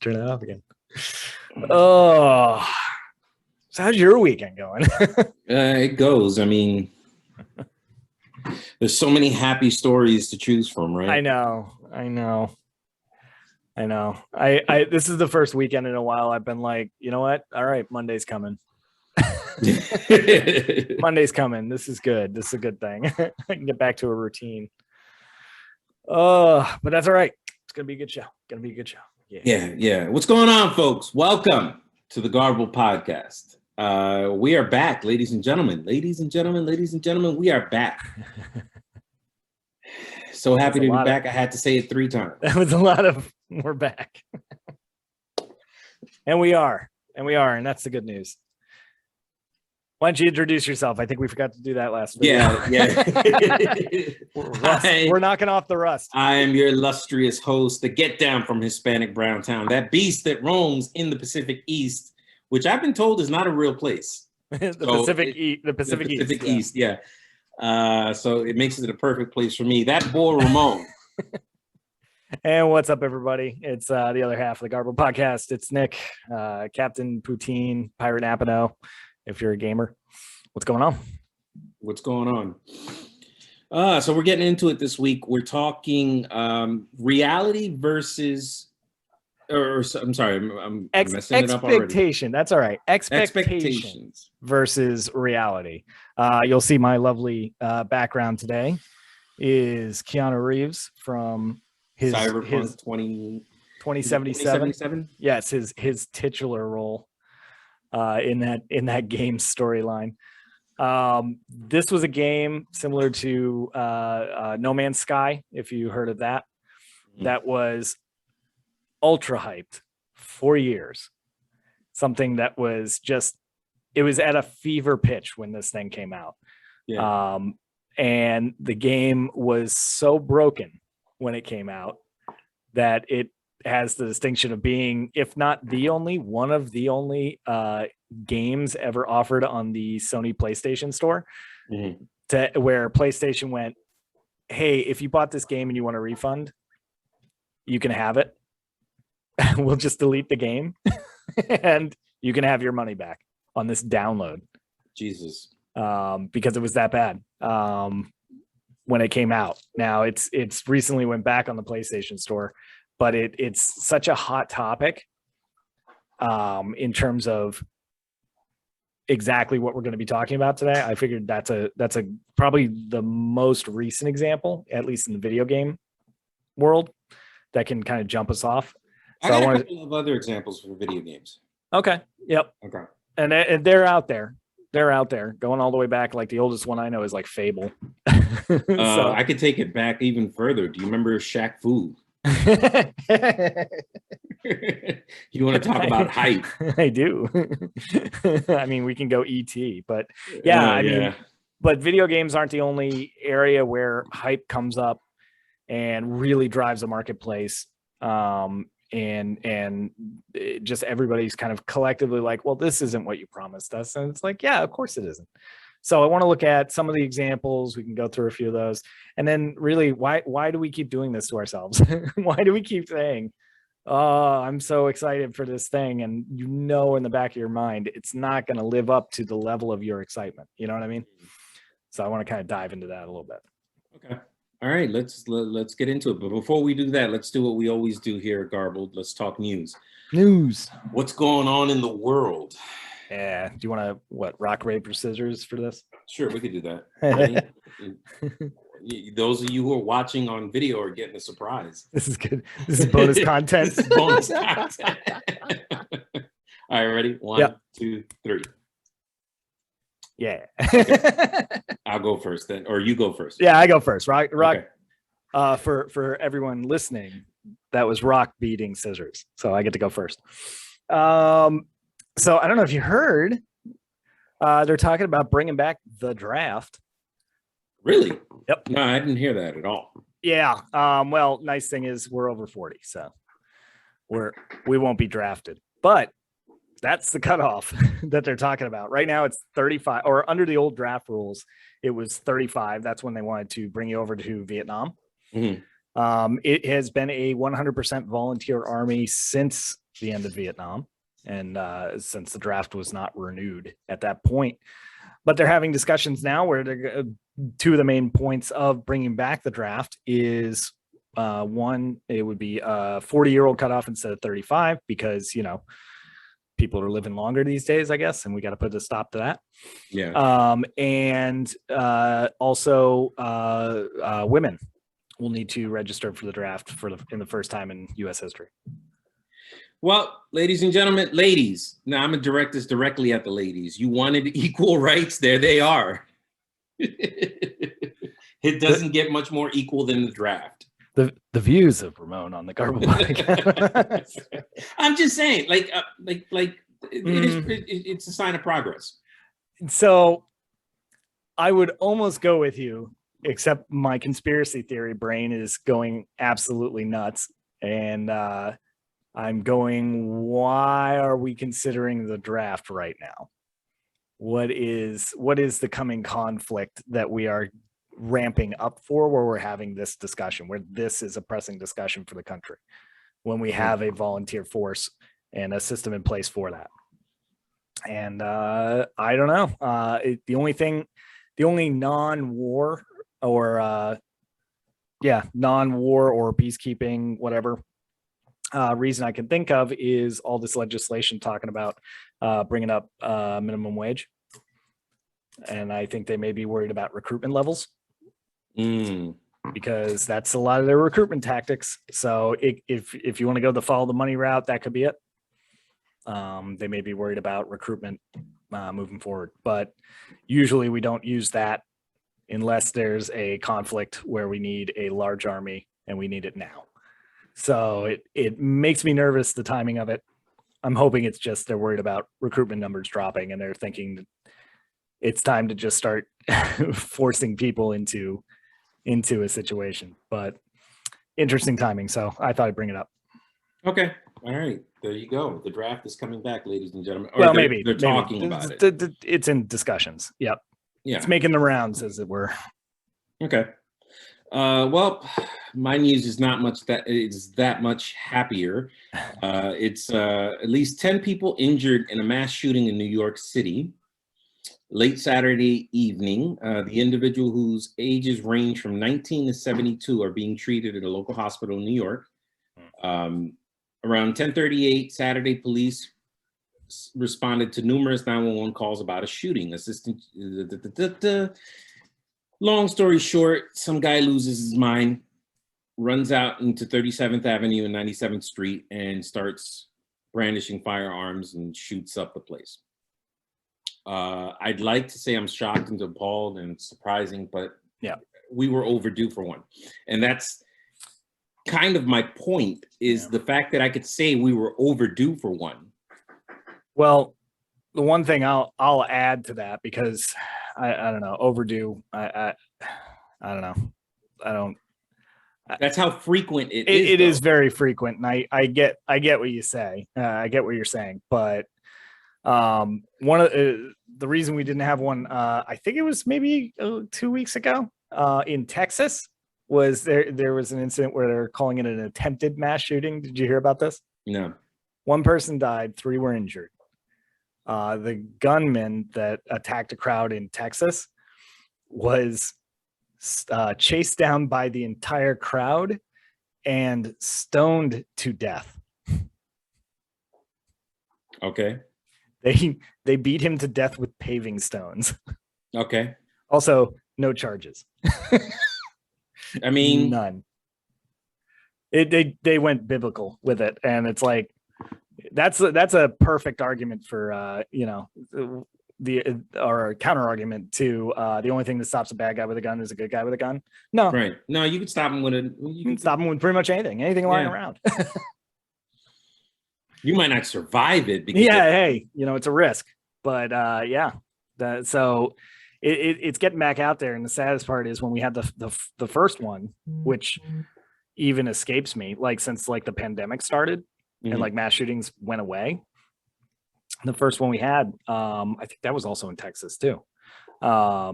turn that off again. Oh, so how's your weekend going? It goes. I mean, there's so many happy stories to choose from, right? I know. This is the first weekend in a while I've been like, you know what? All right, Monday's coming. Monday's coming. This is good. This is a good thing. I can get back to a routine. But that's all right. It's gonna be a good show. Yeah. What's going on, folks? Welcome to the Garbled podcast. We are back, ladies and gentlemen. We are back. So happy to be back. I had to say it 3 times. That was a lot of we're back. And we are, and that's the good news. Why don't you introduce yourself? I think we forgot to do that last week. Yeah. We're knocking off the rust. I am your illustrious host, the Get Down from Hispanic Browntown, that beast that roams in the Pacific East, which I've been told is not a real place. The Pacific East. Yeah. So it makes it a perfect place for me. That boy Ramon. And what's up, everybody? It's the other half of the Garbled podcast. It's Nick, Captain Poutine, Pirate Napano. If you're a gamer, what's going on? So we're getting into it this week. We're talking reality versus, I'm sorry, I'm messing it up already. Expectation. That's all right. Expectations versus reality. You'll see my lovely background today is Keanu Reeves from his Cyperpunk 2077. Yes, his titular role. In that game storyline. This was a game similar to No Man's Sky, if you heard of that. That was ultra hyped for years. Something that was it was at a fever pitch when this thing came out. Yeah. And the game was so broken when it came out that it has the distinction of being, if not the only, one of the only games ever offered on the Sony PlayStation Store, to where PlayStation went, hey, if you bought this game and you want a refund, you can have it. We'll just delete the game and you can have your money back on this download. Jesus. Because it was that bad when it came out. Now it's recently went back on the PlayStation Store. But it's such a hot topic in terms of exactly what we're going to be talking about today. I figured that's probably the most recent example, at least in the video game world, that can kind of jump us off. I got a couple of other examples for video games. Okay. Yep. Okay. And they're out there. They're out there going all the way back. Like the oldest one I know is like Fable. So I could take it back even further. Do you remember Shaq Fu? You want to talk about hype? I do. I mean, we can go ET, but I mean, but video games aren't the only area where hype comes up and really drives a marketplace. And just everybody's kind of collectively like, well, this isn't what you promised us. And it's like, yeah, of course it isn't. So I want to look at some of the examples. We can go through a few of those. And then really, why do we keep doing this to ourselves? Why do we keep saying, oh, I'm so excited for this thing? And in the back of your mind, it's not going to live up to the level of your excitement. You know what I mean? So I want to kind of dive into that a little bit. Okay. All right, let's get into it. But before we do that, let's do what we always do here at Garbled. Let's talk news. What's going on in the world? Yeah. Do you want to rock, paper, scissors for this? Sure, we could do that. Those of you who are watching on video are getting a surprise. This is good. This is bonus content. All right, ready? 1, 2, 3. Yeah. Okay. I'll go first then, or you go first. Yeah, I go first. Rock. Okay. For everyone listening, that was rock beating scissors. So I get to go first. So I don't know if you heard, they're talking about bringing back the draft. Really? Yep. No, I didn't hear that at all. Yeah. Well, nice thing is we're over 40, so we won't be drafted. But that's the cutoff that they're talking about. Right now it's 35, or under the old draft rules, it was 35. That's when they wanted to bring you over to Vietnam. Mm-hmm. It has been a 100% volunteer army since the end of Vietnam, and since the draft was not renewed at that point. But they're having discussions now where two of the main points of bringing back the draft is one, it would be a 40-year-old cutoff instead of 35 because, people are living longer these days, I guess, and we got to put a stop to that. Yeah. And also women will need to register for the draft in the first time in U.S. history. Well, ladies and gentlemen, ladies, now I'm going to direct this directly at the ladies. You wanted equal rights. There they are. It doesn't get much more equal than the draft. The views of Ramon on the Garbled podcast. I'm just saying, it's a sign of progress. So I would almost go with you, except my conspiracy theory brain is going absolutely nuts. And I'm going, why are we considering the draft right now? What is the coming conflict that we are ramping up for, where we're having this discussion, where this is a pressing discussion for the country, when we have a volunteer force and a system in place for that? And I don't know. The only non-war or non-war or peacekeeping, whatever, reason I can think of is all this legislation talking about bringing up minimum wage. And I think they may be worried about recruitment levels because that's a lot of their recruitment tactics. So if you want to go the follow the money route, that could be it. They may be worried about recruitment moving forward, but usually we don't use that unless there's a conflict where we need a large army and we need it now. So it makes me nervous, the timing of it. I'm hoping it's just they're worried about recruitment numbers dropping and they're thinking it's time to just start forcing people into a situation. But interesting timing. So I thought I'd bring it up. Okay. All right. There you go. The draft is coming back, ladies and gentlemen. Well, they're talking about it. It's in discussions. Yep. Yeah. It's making the rounds, as it were. Okay. Well, my news is not much that much happier. It's at least 10 people injured in a mass shooting in New York City late Saturday evening. The individual whose ages range from 19 to 72 are being treated at a local hospital in New York. Around 10:38 Saturday, police responded to numerous 911 calls about a shooting. Long story short, some guy loses his mind, runs out into 37th Avenue and 97th Street and starts brandishing firearms and shoots up the place. I'd like to say I'm shocked and appalled and surprising, but yeah, we were overdue for one. And that's kind of my point, is the fact that I could say we were overdue for one. Well, the one thing I'll add to that, because I don't know, overdue. I don't know. That's how frequent it is. It though. is very frequent, and I get what you say. I get what you're saying, but one of the reason we didn't have one, I think it was maybe 2 weeks ago, in Texas, was there was an incident where they're calling it an attempted mass shooting. Did you hear about this? No. One person died, 3 were injured. The gunman that attacked a crowd in Texas was chased down by the entire crowd and stoned to death. Okay. They beat him to death with paving stones. Okay. Also, no charges. I mean, none. They went biblical with it, and it's like that's a perfect argument for or counter argument to the only thing that stops a bad guy with a gun is a good guy with a gun. No, right? No, you can stop him with you can stop him with pretty much anything lying around. You might not survive it. Because hey, it's a risk, but so it's getting back out there, and the saddest part is when we had the first one, which even escapes me, like since like the pandemic started and like mass shootings went away. The first one we had, I think that was also in Texas too, or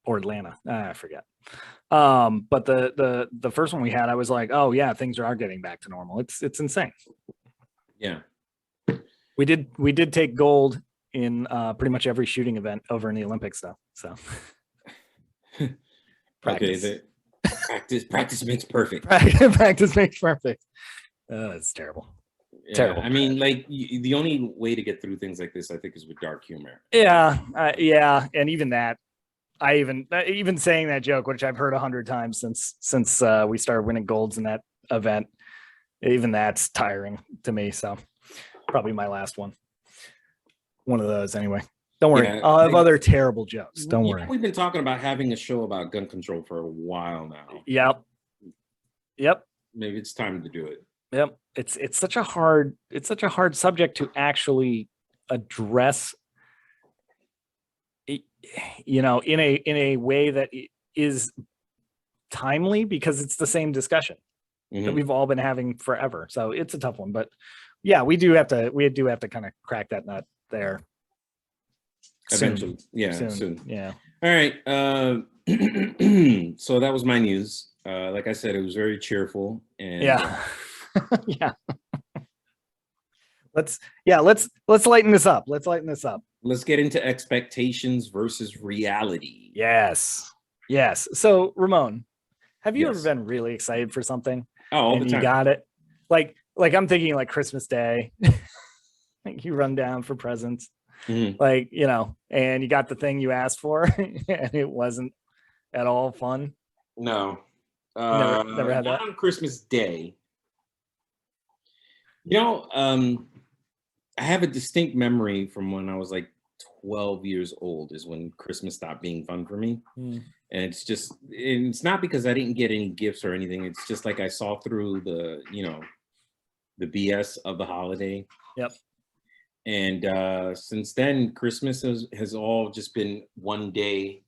Atlanta. I forget. But the first one we had, I was like, oh yeah, things are getting back to normal. It's insane. Yeah. We did take gold in pretty much every shooting event over in the Olympics, though. So practice. Okay, practice makes perfect. Practice makes perfect. It's terrible. Yeah, Terrible. I mean, like the only way to get through things like this, I think, is with dark humor. Yeah, and even that, I even saying that joke, which I've heard 100 times since we started winning golds in that event, even that's tiring to me. So probably my last one of those anyway. Don't worry, Yeah, I'll have other terrible jokes. Don't worry. We've been talking about having a show about gun control for a while now. Yep. Maybe it's time to do it. Yep. It's such a hard subject to actually address, you know, in a way that is timely, because it's the same discussion that we've all been having forever. So it's a tough one, but yeah, we do have to kind of crack that nut there. Eventually. Soon. Yeah. All right. So that was my news. Like I said, it was very cheerful. And yeah. Yeah. Let's lighten this up. Let's get into expectations versus reality. Yes. So Ramon, have you ever been really excited for something? Oh, all the time. You got it. Like I'm thinking like Christmas Day. Like you run down for presents. Like, you know, and you got the thing you asked for and it wasn't at all fun. No. Never had that on Christmas Day. You know, I have a distinct memory from when I was like 12 years old is when Christmas stopped being fun for me. And it's not because I didn't get any gifts or anything. It's just like I saw through the BS of the holiday. Yep. And since then, Christmas has all just been one day,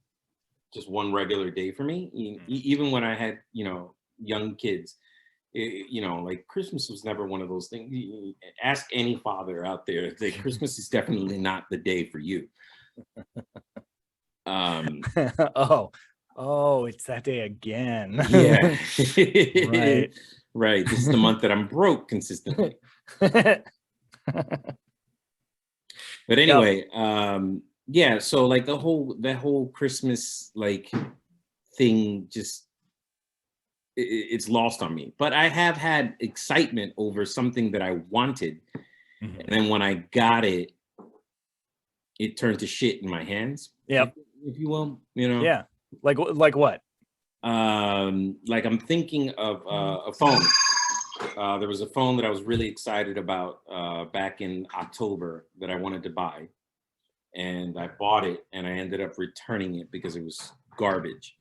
just one regular day for me. Even when I had, young kids, like Christmas was never one of those things. Ask any father out there that Christmas is definitely not the day for you. It's that day again. Yeah. Right. Right. This is the month that I'm broke consistently. But anyway, yeah, so like that whole Christmas like thing just it's lost on me. But I have had excitement over something that I wanted. And then when I got it, it turned to shit in my hands. Yep. If you will, Yeah. Like what? Like I'm thinking of a phone. There was a phone that I was really excited about back in October that I wanted to buy. And I bought it and I ended up returning it because it was garbage.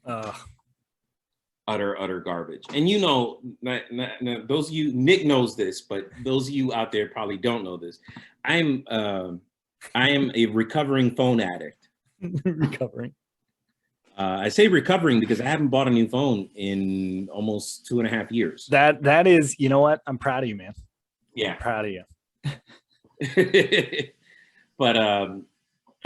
Utter garbage. And those of you, Nick knows this, but those of you out there probably don't know this. I am a recovering phone addict. Recovering. I say recovering because I haven't bought a new phone in almost 2.5 years. That is, you know what? I'm proud of you, man. Yeah. I'm proud of you. But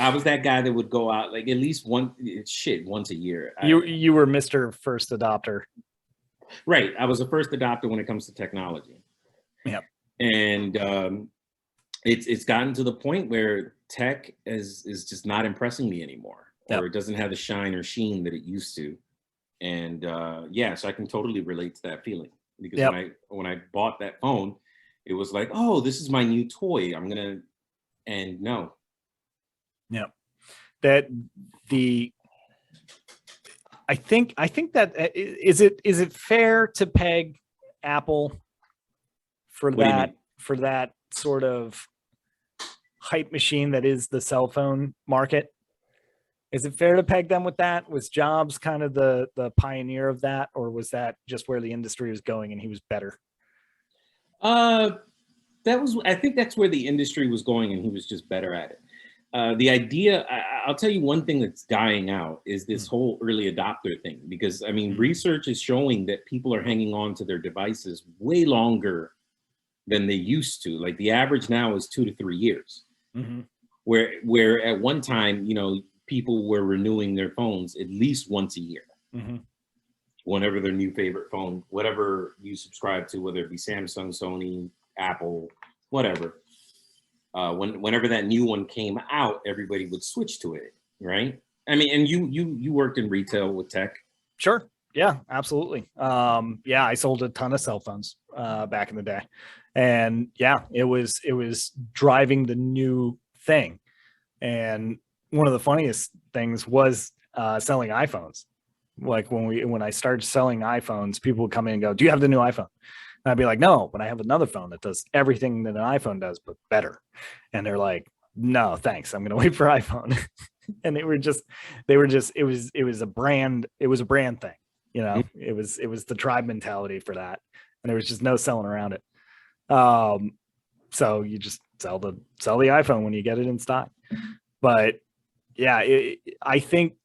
I was that guy that would go out like at least once a year. You were Mr. First Adopter. Right. I was a first adopter when it comes to technology. Yep. And it's gotten to the point where tech is just not impressing me anymore. Or it doesn't have the shine or sheen that it used to. And so I can totally relate to that feeling. Because when I bought that phone, it was like, oh, this is my new toy. And no. Yeah. I think that is it fair to peg Apple for that sort of hype machine that is the cell phone market? Is it fair to peg them with that? Was Jobs kind of the pioneer of that, or was that just where the industry was going and he was better? I think that's where the industry was going and he was just better at it. The idea, I'll tell you one thing that's dying out is this whole early adopter thing, because I mean, research is showing that people are hanging on to their devices way longer than they used to. Like the average now is 2 to 3 years, where at one time, people were renewing their phones at least once a year. Whenever their new favorite phone, whatever you subscribe to, whether it be Samsung, Sony, Apple, whatever. Whenever that new one came out, everybody would switch to it, right? I mean, and you worked in retail with tech. Sure. Yeah, absolutely. Yeah, I sold a ton of cell phones back in the day. And yeah, it was driving the new thing. And one of the funniest things was selling iPhones. Like when I started selling iPhones, people would come in and go, "Do you have the new iPhone?" And I'd be like, "No, but I have another phone that does everything that an iPhone does, but better." And they're like, "No, thanks. I'm going to wait for iPhone." And they were just it was a brand thing. You know, it was the tribe mentality for that. And there was just no selling around it. So you just sell the iPhone when you get it in stock. But yeah, I think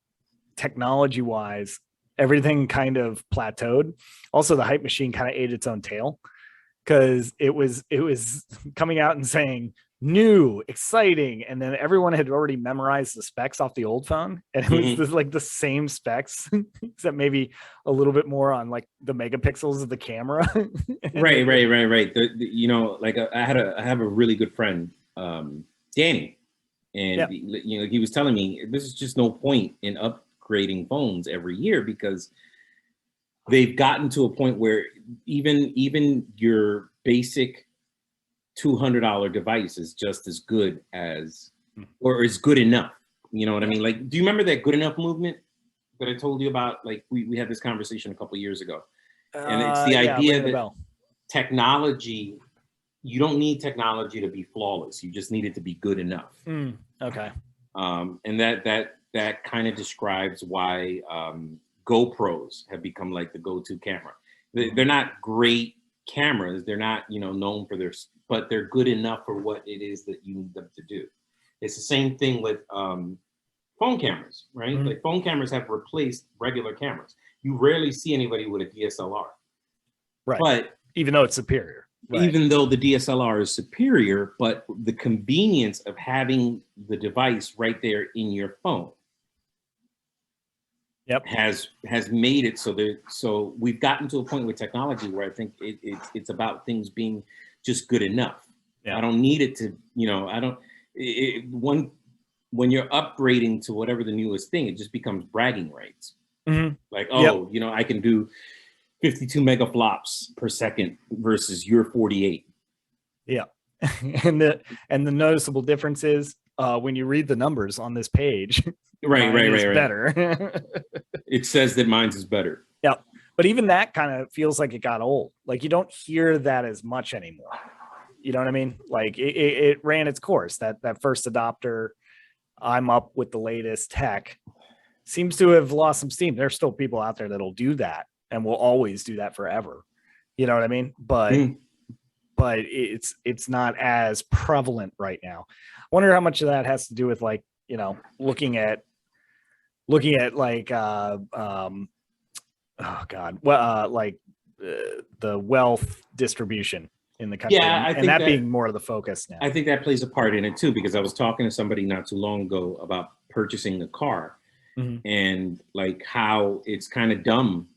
technology wise, everything kind of plateaued. Also, the hype machine kind of ate its own tail because it was coming out and saying new, exciting, and then everyone had already memorized the specs off the old phone, and it was like the same specs, except maybe a little bit more on like the megapixels of the camera. Right. You know, like I have a really good friend, Danny, and you know, he was telling me this is just no point in upgrading phones every year because they've gotten to a point where even your basic $200 device is just as good as, or is good enough. You know what I mean? Like, do you remember that good enough movement that I told you about? Like we had this conversation a couple of years ago, and it's the idea that technology, you don't need technology to be flawless. You just need it to be good enough. Okay. And that kind of describes why GoPros have become like the go-to camera. They're not great cameras. They're not, you know, known for but they're good enough for what it is that you need them to do. It's the same thing with phone cameras, right? Like phone cameras have replaced regular cameras. You rarely see anybody with a DSLR. Right. But even though it's superior. Right. Even though the DSLR is superior, but the convenience of having the device right there in your phone has made it so we've gotten to a point with technology where I think it's about things being just good enough. I don't need it to, you know, when you're upgrading to whatever the newest thing, it just becomes bragging rights. Like, oh, you know, I can do 52 megaflops per second versus your 48. Yeah. And the noticeable difference is when you read the numbers on this page, right. better. It says that mine's is better. Yeah. But even that kind of feels like it got old. Like you don't hear that as much anymore. You know what I mean? Like it ran its course. That first adopter, I'm up with the latest tech, seems to have lost some steam. There's still people out there that'll do that and will always do that forever. You know what I mean? But it's not as prevalent right now. I wonder how much of that has to do with, like, you know, looking at like the wealth distribution in the country. Yeah, and that being more of the focus now. I think that plays a part in it too, because I was talking to somebody not too long ago about purchasing a car and like how it's kind of dumb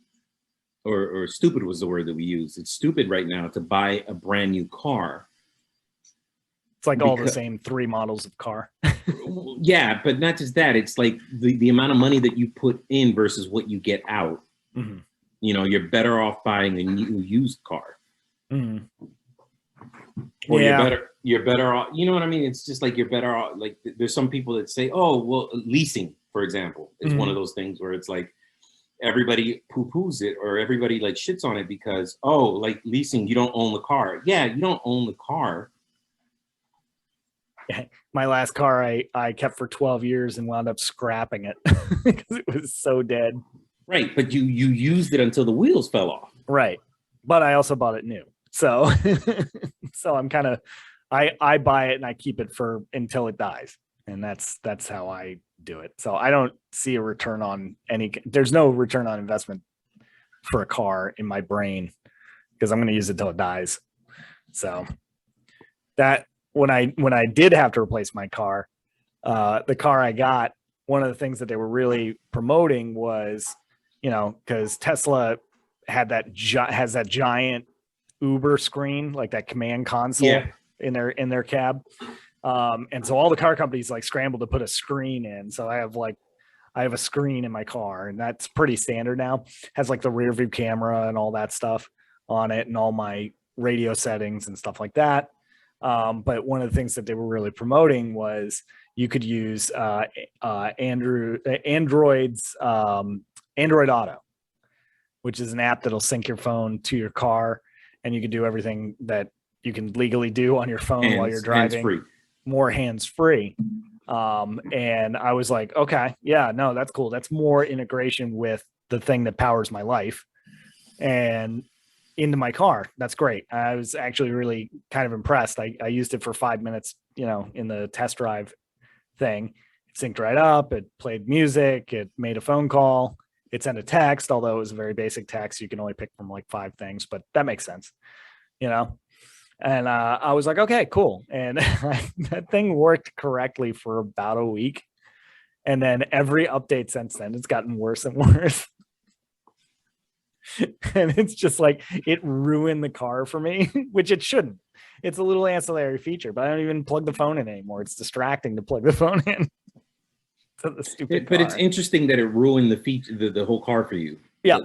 or stupid was the word that we used. It's stupid right now to buy a brand new car. It's like all the same 3 models of car. Yeah, but not just that. It's like the amount of money that you put in versus what you get out. You know, you're better off buying a new used car. Or you're better off, you know what I mean? It's just like you're better off. Like there's some people that say, oh, well, leasing, for example, is one of those things where it's like everybody poo-poos it or everybody like shits on it because, oh, like leasing, you don't own the car. Yeah, you don't own the car. My last car I kept for 12 years and wound up scrapping it because it was so dead. Right, but you used it until the wheels fell off. Right, but I also bought it new. So so I'm kind of I buy it and I keep it for until it dies, and that's how I do it. So I don't see a return on there's no return on investment for a car in my brain because I'm going to use it till it dies. So that when I did have to replace my car, the car I got, one of the things that they were really promoting was, you know, because Tesla had has that giant Uber screen, like that command console in their cab. And so all the car companies like scrambled to put a screen in. So I have a screen in my car, and that's pretty standard now. Has like the rear view camera and all that stuff on it, and all my radio settings and stuff like that. But one of the things that they were really promoting was you could use Android's Android Auto, which is an app that'll sync your phone to your car, and you can do everything that you can legally do on your phone while you're driving. More hands-free. And I was like, okay, yeah, no, that's cool. That's more integration with the thing that powers my life and into my car. That's great. I was actually really kind of impressed. I used it for 5 minutes, in the test drive thing. It synced right up. It played music. It made a phone call. It sent a text, although it was a very basic text. You can only pick from like 5 things, but that makes sense, And I was like, okay, cool. And that thing worked correctly for about a week. And then every update since then, it's gotten worse and worse. And it's just like, it ruined the car for me, which it shouldn't. It's a little ancillary feature, but I don't even plug the phone in anymore. It's distracting to plug the phone in. To the stupid but it's interesting that it ruined the feature, the whole car for you. Yeah.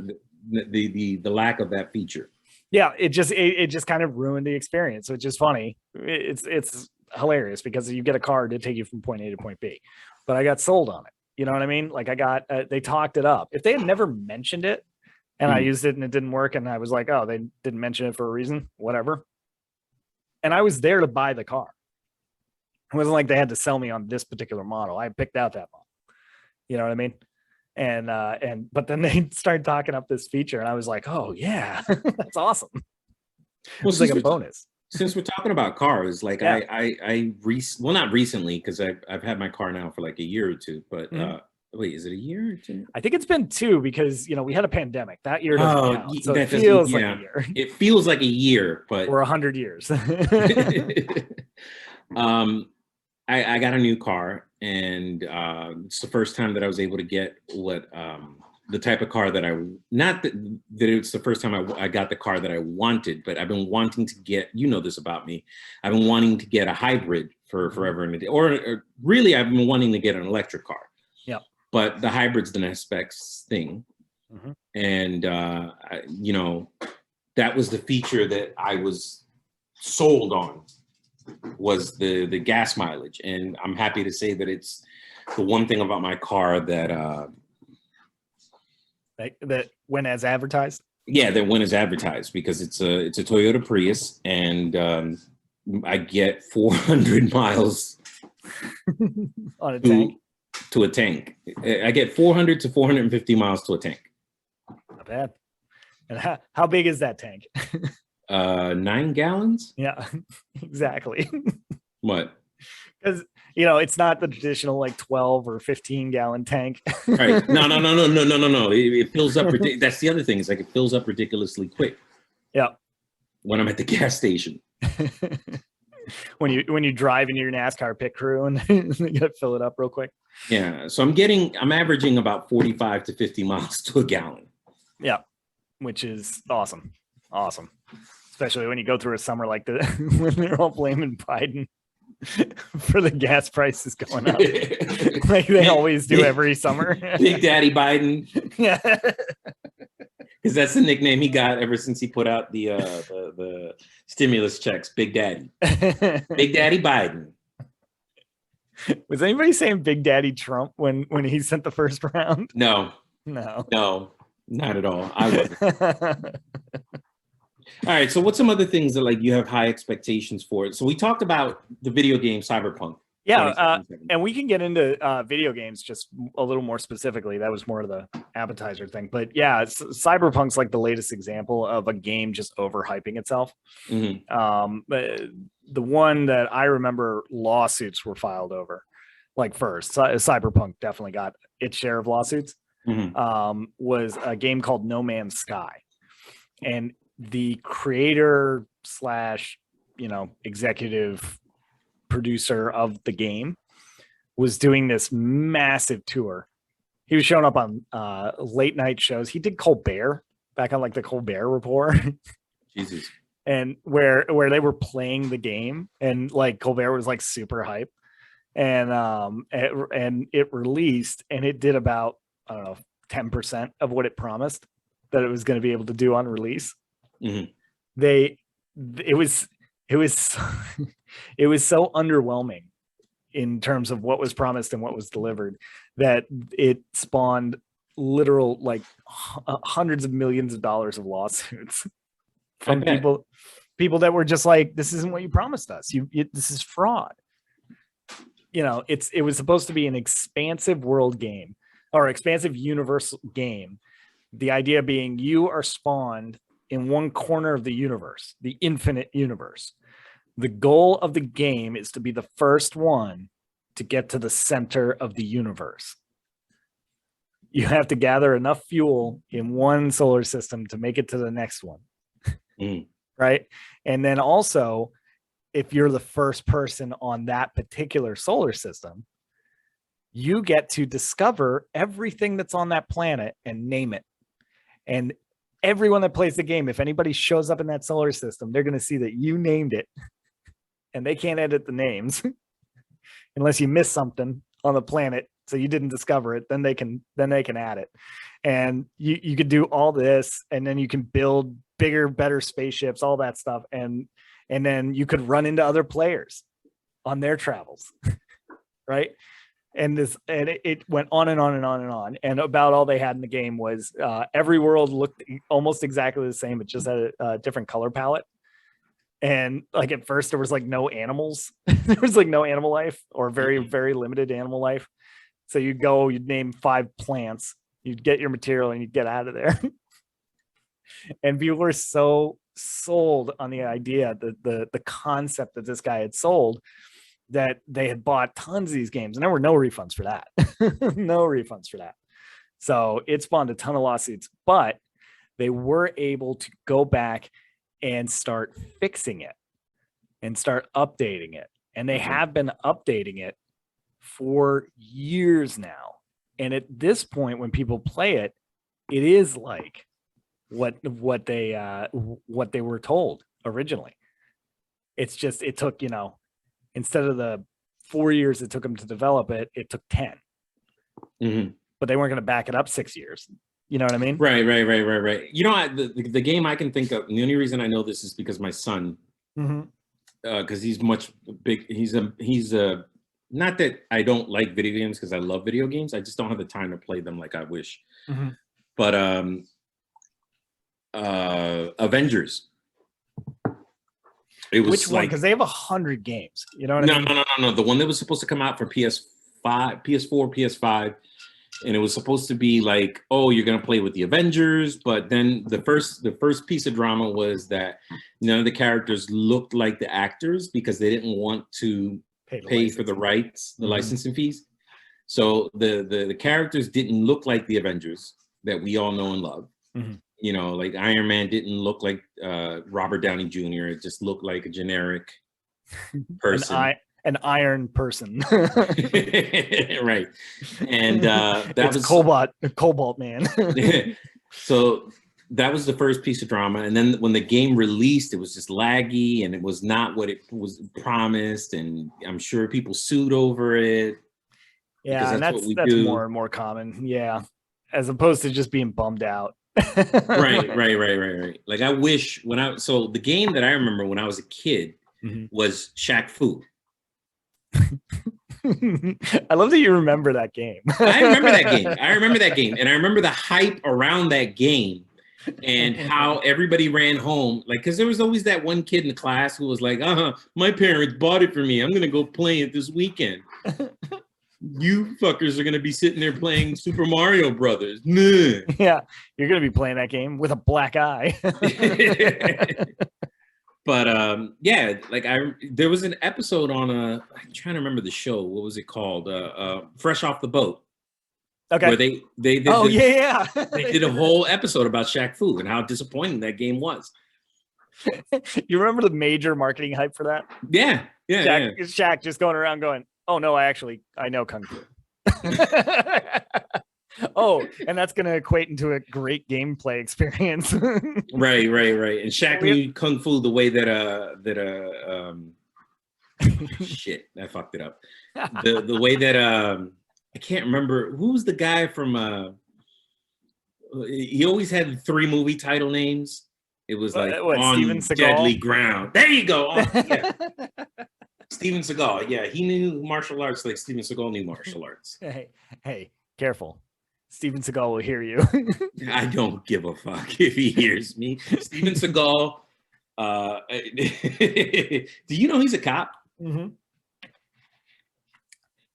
The lack of that feature. Yeah, it just kind of ruined the experience, which is funny. It's hilarious because you get a car to take you from point A to point B, but I got sold on it. You know what I mean? Like they talked it up. If they had never mentioned it and I used it and it didn't work, and I was like, oh, they didn't mention it for a reason, whatever. And I was there to buy the car. It wasn't like they had to sell me on this particular model. I picked out that model. You know what I mean? But then they started talking up this feature, and I was like, oh yeah, that's awesome. It was like a bonus. Since we're talking about cars, like not recently, because I've had my car now for like a year or two, but wait, is it a year or two? I think it's been 2 because we had a pandemic. That year doesn't count. So it feels like a year. It feels like a year, but or 100 years. I got a new car, and it's the first time that I was able to get the type of car that that it's the first time I got the car that I wanted, but I've been wanting to get, this about me. I've been wanting to get a hybrid for forever and a day, or really I've been wanting to get an electric car. Yeah. But the hybrid's the next best thing. And, that was the feature that I was sold on, was the gas mileage. And I'm happy to say that it's the one thing about my car that went as advertised. Yeah, that went as advertised, because it's a Toyota Prius, and I get 400 miles on a tank. To a tank. I get 400 to 450 miles to a tank. Not bad. And how big is that tank? 9 gallons. Yeah, exactly. What? Because it's not the traditional like 12 or 15 gallon tank. Right. No. It fills up. That's the other thing. Is like it fills up ridiculously quick. Yeah. When I'm at the gas station. when you drive into your NASCAR pit crew and you gotta fill it up real quick. Yeah. So I'm averaging about 45 to 50 miles to a gallon. Yeah. Which is awesome. Awesome. Especially when you go through a summer like when they're all blaming Biden for the gas prices going up. Like they always do every summer. Big Daddy Biden. Yeah. Because that's the nickname he got ever since he put out the stimulus checks. Big Daddy. Big Daddy Biden. Was anybody saying Big Daddy Trump when he sent the first round? No, not at all. I wasn't. All right. So what's some other things that like you have high expectations for? So we talked about the video game Cyberpunk. Yeah. And we can get into video games just a little more specifically. That was more of the appetizer thing. But yeah, Cyberpunk's like the latest example of a game just overhyping itself. But the one that I remember lawsuits were filed over, like first, Cyberpunk definitely got its share of lawsuits, was a game called No Man's Sky. And the creator / executive producer of the game was doing this massive tour. He was showing up on late night shows. He did Colbert back on like the Colbert Report. Jesus. and where they were playing the game, and like Colbert was like super hype, and it released, and it did about, I don't know, 10% of what it promised that it was going to be able to do on release. Mm-hmm. It was it was so underwhelming in terms of what was promised and what was delivered that it spawned literal like hundreds of millions of dollars of lawsuits from people that were just like, this isn't what you promised us. This is fraud. It was supposed to be an expansive world game or expansive universe game. The idea being you are spawned in one corner of the universe, the infinite universe. The goal of the game is to be the first one to get to the center of the universe. You have to gather enough fuel in one solar system to make it to the next one. Right? And then also, if you're the first person on that particular solar system, you get to discover everything that's on that planet and name it. And everyone that plays the game, if anybody shows up in that solar system, they're going to see that you named it, and they can't edit the names unless you miss something on the planet. So you didn't discover it, then they can add it. And you could do all this, and then you can build bigger, better spaceships, all that stuff. And then you could run into other players on their travels. Right. And it went on and on and on and on. And about all they had in the game was every world looked almost exactly the same. It just had a different color palette. And like at first there was like no animals. There was like no animal life, or very, very limited animal life. So you'd name 5 plants, you'd get your material, and you'd get out of there. And people were so sold on the idea, the concept that this guy had sold, that they had bought tons of these games, and there were no refunds for that. No refunds for that. So it spawned a ton of lawsuits, but they were able to go back and start fixing it and start updating it. And they have been updating it for years now. And at this point, when people play it, it is like what they were told originally. It's just, it took, instead of the 4 years it took them to develop it, it took 10. Mm-hmm. But they weren't going to back it up 6 years. You know what I mean? Right. The game I can think of, and the only reason I know this is because my son, because he's much big. He's a not that I don't like video games, because I love video games. I just don't have the time to play them like I wish. Mm-hmm. But Avengers. It was which one? Because they have 100 games. You know what I mean? No. The one that was supposed to come out for PS5, PS4, PS5. And it was supposed to be like, oh, you're going to play with the Avengers. But then the first piece of drama was that none of the characters looked like the actors, because they didn't want to pay for the rights, the licensing fees. So the characters didn't look like the Avengers that we all know and love. Mm-hmm. Like Iron Man didn't look like Robert Downey Jr. It just looked like a generic person. An iron person. Right. And that was Cobalt man. So that was the first piece of drama. And then when the game released, it was just laggy, and it was not what it was promised. And I'm sure people sued over it. Yeah, and that's more and more common. Yeah. As opposed to just being bummed out. Right. Like I wish so the game that I remember when I was a kid was Shaq Fu. I love that you remember that game. I remember that game. And I remember the hype around that game, and how everybody ran home. Like, because there was always that one kid in the class who was like, my parents bought it for me. I'm going to go play it this weekend. You fuckers are going to be sitting there playing Super Mario Brothers. Yeah, you're going to be playing that game with a black eye. But like there was an episode on I'm trying to remember the show. What was it called? Fresh Off the Boat. Okay. Where they did they did a whole episode about Shaq Fu and how disappointing that game was. You remember the major marketing hype for that? Yeah. Shaq just going around going, "Oh no, I know Kung Fu." Oh, and that's going to equate into a great gameplay experience. Right. And Shaq We- knew kung fu the way that shit, I fucked it up. The way that I can't remember who was the guy from he always had 3 movie title names. It was like what, Steven On Seagal? Deadly Ground. There you go. Yeah. Steven Seagal. Yeah, he knew martial arts like Steven Seagal knew martial arts. Hey, careful. Steven Seagal will hear you. I don't give a fuck if he hears me. Steven Seagal. Do you know he's a cop? Mm-hmm.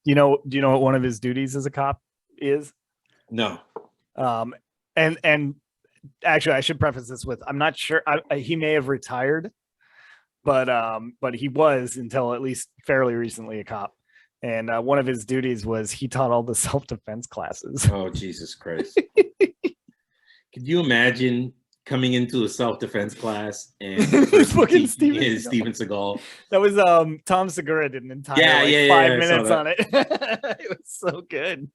Do you know what one of his duties as a cop is? No. And actually, I should preface this with I'm not sure. He may have retired, but he was until at least fairly recently a cop. And one of his duties was he taught all the self-defense classes. Oh, Jesus Christ. Could you imagine coming into a self-defense class and fucking Steven Seagal? That was Tom Segura did an entire 5 minutes on it. It was so good.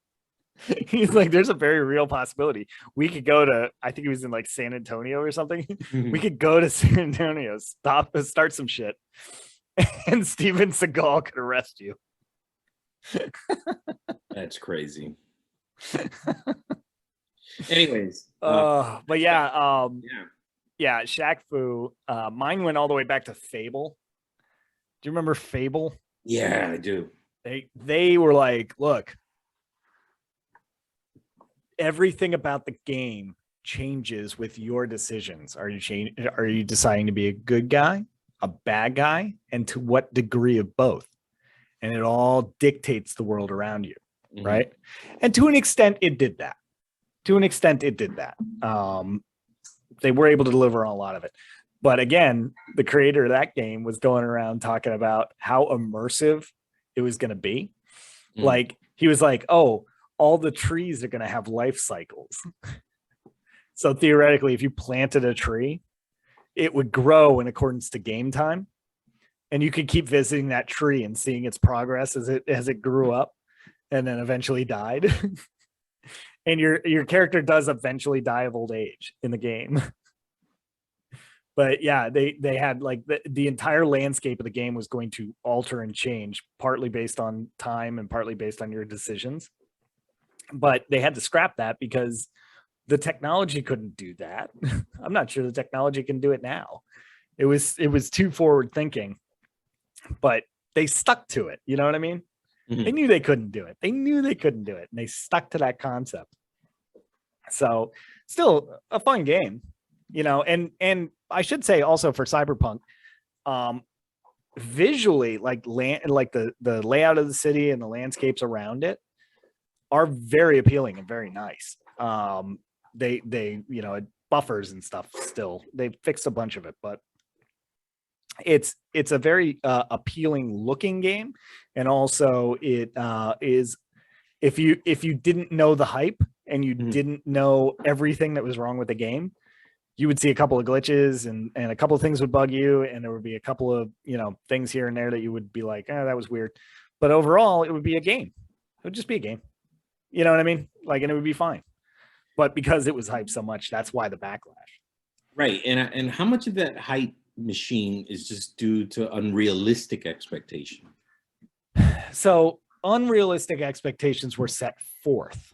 He's like, there's a very real possibility we could go to, I think he was in like San Antonio or something. We could go to San Antonio, start some shit, and Steven Seagal could arrest you. That's crazy. Anyways, but yeah, Shaq Fu. Mine went all the way back to Fable. Do you remember Fable? Yeah, I do. They were like, look, everything about the game changes with your decisions. Are you deciding to be a good guy, a bad guy, and to what degree of both? And it all dictates the world around you, right? And to an extent, it did that. They were able to deliver on a lot of it. But again, the creator of that game was going around talking about how immersive it was going to be. Like, he was like, oh, all the trees are going to have life cycles. So theoretically, if you planted a tree, it would grow in accordance to game time. And you could keep visiting that tree and seeing its progress as it grew up and then eventually died. And your character does eventually die of old age in the game. But yeah, they had like the entire landscape of the game was going to alter and change, partly based on time and partly based on your decisions. But they had to scrap that because the technology couldn't do that. I'm not sure the technology can do it now. It was too forward thinking, but they stuck to it. You know what I mean? They knew they couldn't do it. And they stuck to that concept. So still a fun game, you know, and I should say also for Cyberpunk, visually, like the layout of the city and the landscapes around it are very appealing and very nice. They you know, buffers and stuff still. They fixed a bunch of it, but it's a very appealing looking game. And also it is, if you didn't know the hype and you didn't know everything that was wrong with the game, you would see a couple of glitches and a couple of things would bug you. And there would be a couple of, you know, things here and there that you would be like, oh, that was weird. But overall, it would be a game. It would just be a game. You know what I mean? Like, and it would be fine. But because it was hyped so much, that's why the backlash. Right. And how much of that hype machine is just due to unrealistic expectation? So unrealistic expectations were set forth.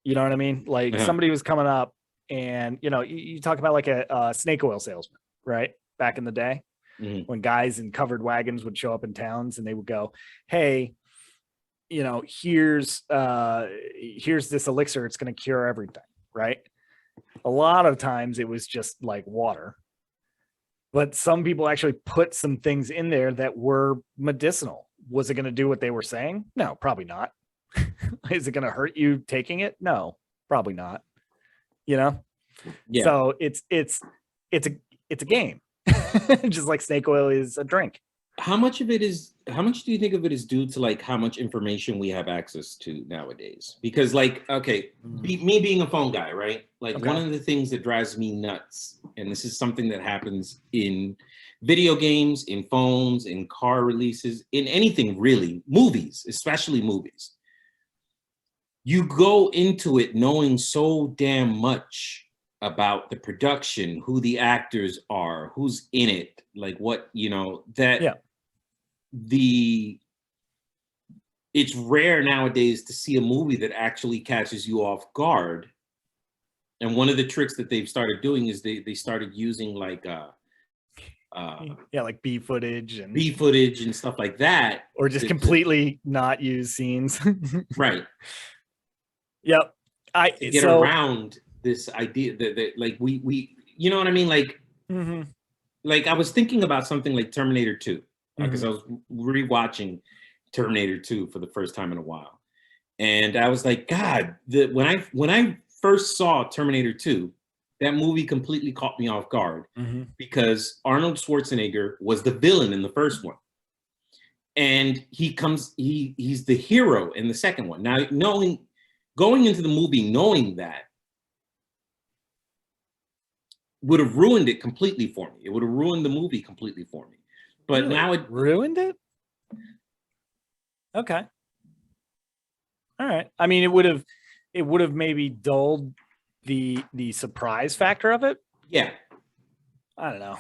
You know what I mean? Like somebody was coming up and, you know, you talk about like a snake oil salesman, right? Back in the day when guys in covered wagons would show up in towns and they would go, hey, you know, here's this elixir. It's going to cure everything. Right. A lot of times it was just like water, but some people actually put some things in there that were medicinal. Was it going to do what they were saying? No, probably not. Is it going to hurt you taking it? No, probably not. You know? Yeah. So it's a game. Just like snake oil is a drink. How much do you think of it is due to like how much information we have access to nowadays? Because like, okay, me being a phone guy, right? Like one of the things that drives me nuts, and this is something that happens in video games, in phones, in car releases, in anything really, movies, especially movies. you go into it knowing so damn much about the production, who the actors are, who's in it, like what, that Yeah. the it's rare nowadays to see a movie that actually catches you off guard. And one of the tricks that they've started doing is they started using like Like B footage B footage and stuff like that, or just completely not use scenes. right, Yep. to get around this idea that like we you know what I mean, like Mhm. like I was thinking about something like Terminator 2 because Mhm. I was rewatching Terminator 2 for the first time in a while, and I was like, God, when I first saw Terminator 2, that movie completely caught me off guard Mhm. because Arnold Schwarzenegger was the villain in the first one, and he's the hero in the second one. Now, going into the movie knowing that would have ruined it completely for me. It would have ruined the movie completely for me. But Really? now it Ruined it? Okay. All right. I mean, it would have maybe dulled the surprise factor of it. yeah, I don't know.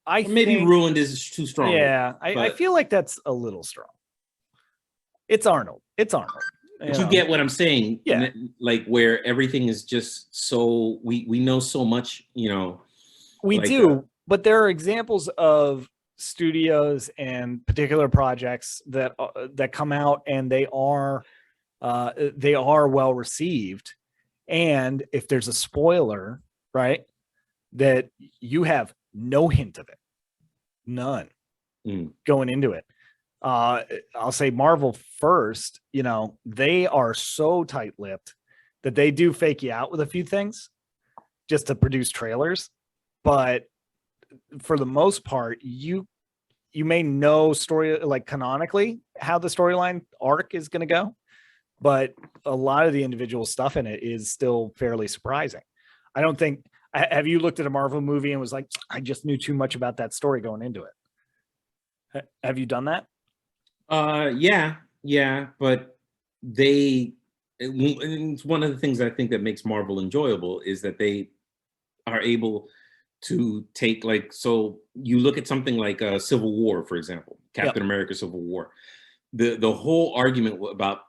I or maybe think, ruined is too strong. yeah, I but feel like that's a little strong. It's Arnold. It's Arnold. but you get what I'm saying. Yeah. Like where everything is just so we know so much, We like do, but there are examples of studios and particular projects that come out and they are well received. And if there's a spoiler, right, that you have no hint of it, none going into it. I'll say Marvel first, they are so tight-lipped that they do fake you out with a few things just to produce trailers. But for the most part, you may know story, like canonically, how the storyline arc is going to go, but a lot of the individual stuff in it is still fairly surprising. I don't think. Have you looked at a Marvel movie and was like, I just knew too much about that story going into it? Have you done that? yeah, but it's one of the things I think that makes Marvel enjoyable is that they are able to take, like, so you look at something like Civil War, for example, Yep. Captain America Civil War. The whole argument about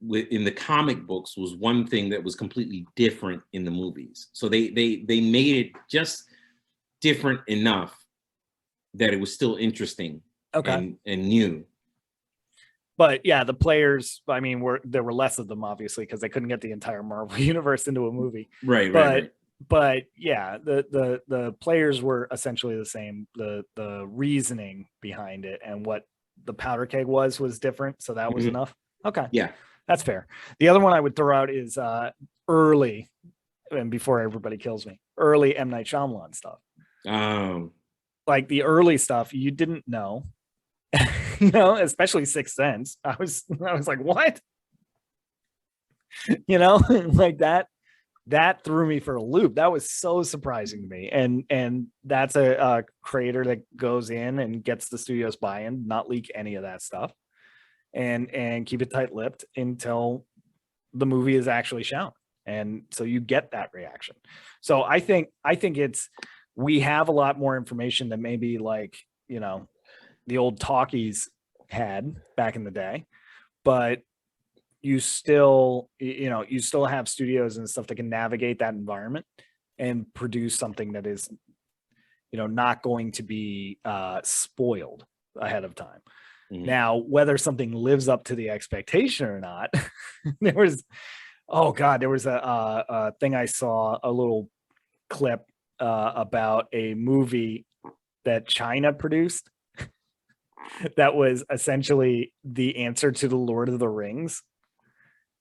in the comic books was one thing that was completely different in the movies. So they made it just different enough that it was still interesting Okay. and new. But yeah, the players, I mean, there were less of them, obviously, because they couldn't get the entire Marvel universe into a movie. Right, right, But right. but yeah, the players were essentially the same. The reasoning behind it and what the powder keg was different. So that was Mhm. enough. Okay. Yeah. That's fair. The other one I would throw out is early, and before everybody kills me, early M. Night Shyamalan stuff. Like the early stuff you didn't know. Especially Sixth Sense. I was like, what? Like that threw me for a loop. That was so surprising to me. And that's a creator that goes in and gets the studio's buy-in, not leak any of that stuff, and keep it tight-lipped until the movie is actually shown. And so you get that reaction. So I think we have a lot more information than maybe like, the old talkies had back in the day, but you still have studios and stuff that can navigate that environment and produce something that is, not going to be spoiled ahead of time. Mhm. Now, whether something lives up to the expectation or not, there was a thing I saw, a little clip about a movie that China produced that was essentially the answer to the Lord of the Rings.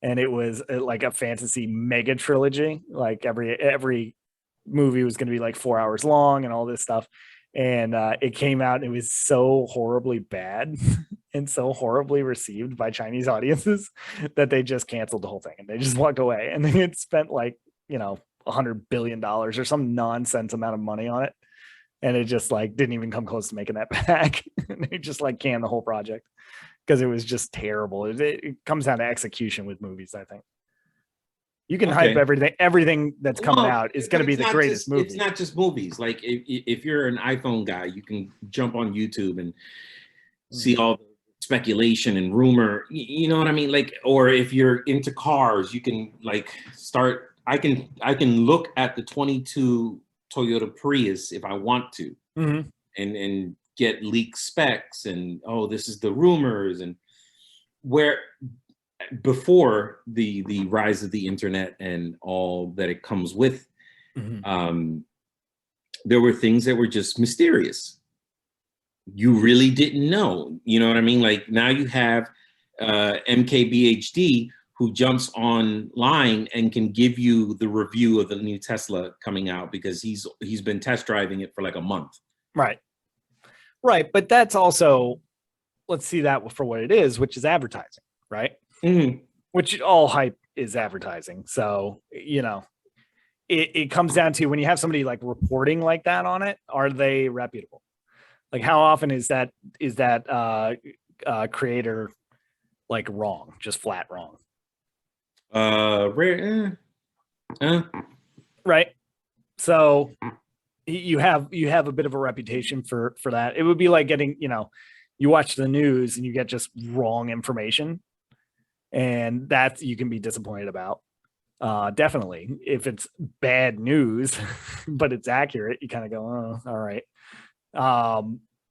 And it was like a fantasy mega trilogy. Like every movie was going to be like 4 hours long and all this stuff. And it came out and it was so horribly bad and so horribly received by Chinese audiences that they just canceled the whole thing and they just walked away. And they had spent like, $100 billion or some nonsense amount of money on it. And it just like didn't even come close to making that back. And they just like canned the whole project because it was just terrible. It comes down to execution with movies, I think. You can hype Okay. everything that's coming Well, out is going to but be it's the not greatest just it's movie. not just movies. Like if you're an iPhone guy, you can jump on YouTube and see all the speculation and rumor. You know what I mean? Like, or if you're into cars, you can like start. I can look at the 22 Toyota Prius if I want to, Mm-hmm. and get leaked specs and oh, this is the rumors and where before the rise of the internet and all that it comes with, Mm-hmm. um, there were things that were just mysterious. You really didn't know. You know what I mean? Like now you have MKBHD who jumps online and can give you the review of the new Tesla coming out because he's been test driving it for like a month. Right. Right. But that's also, let's see that for what it is, which is advertising, right? Mm-hmm. Which all hype is advertising. So, it comes down to when you have somebody like reporting like that on it, are they reputable? Like how often is that creator like wrong, just flat wrong? Rare, Right. So you have a bit of a reputation for that. It would be like getting, you watch the news and you get just wrong information, and that you can be disappointed about. Definitely, if it's bad news, but it's accurate, you kind of go, oh, all right.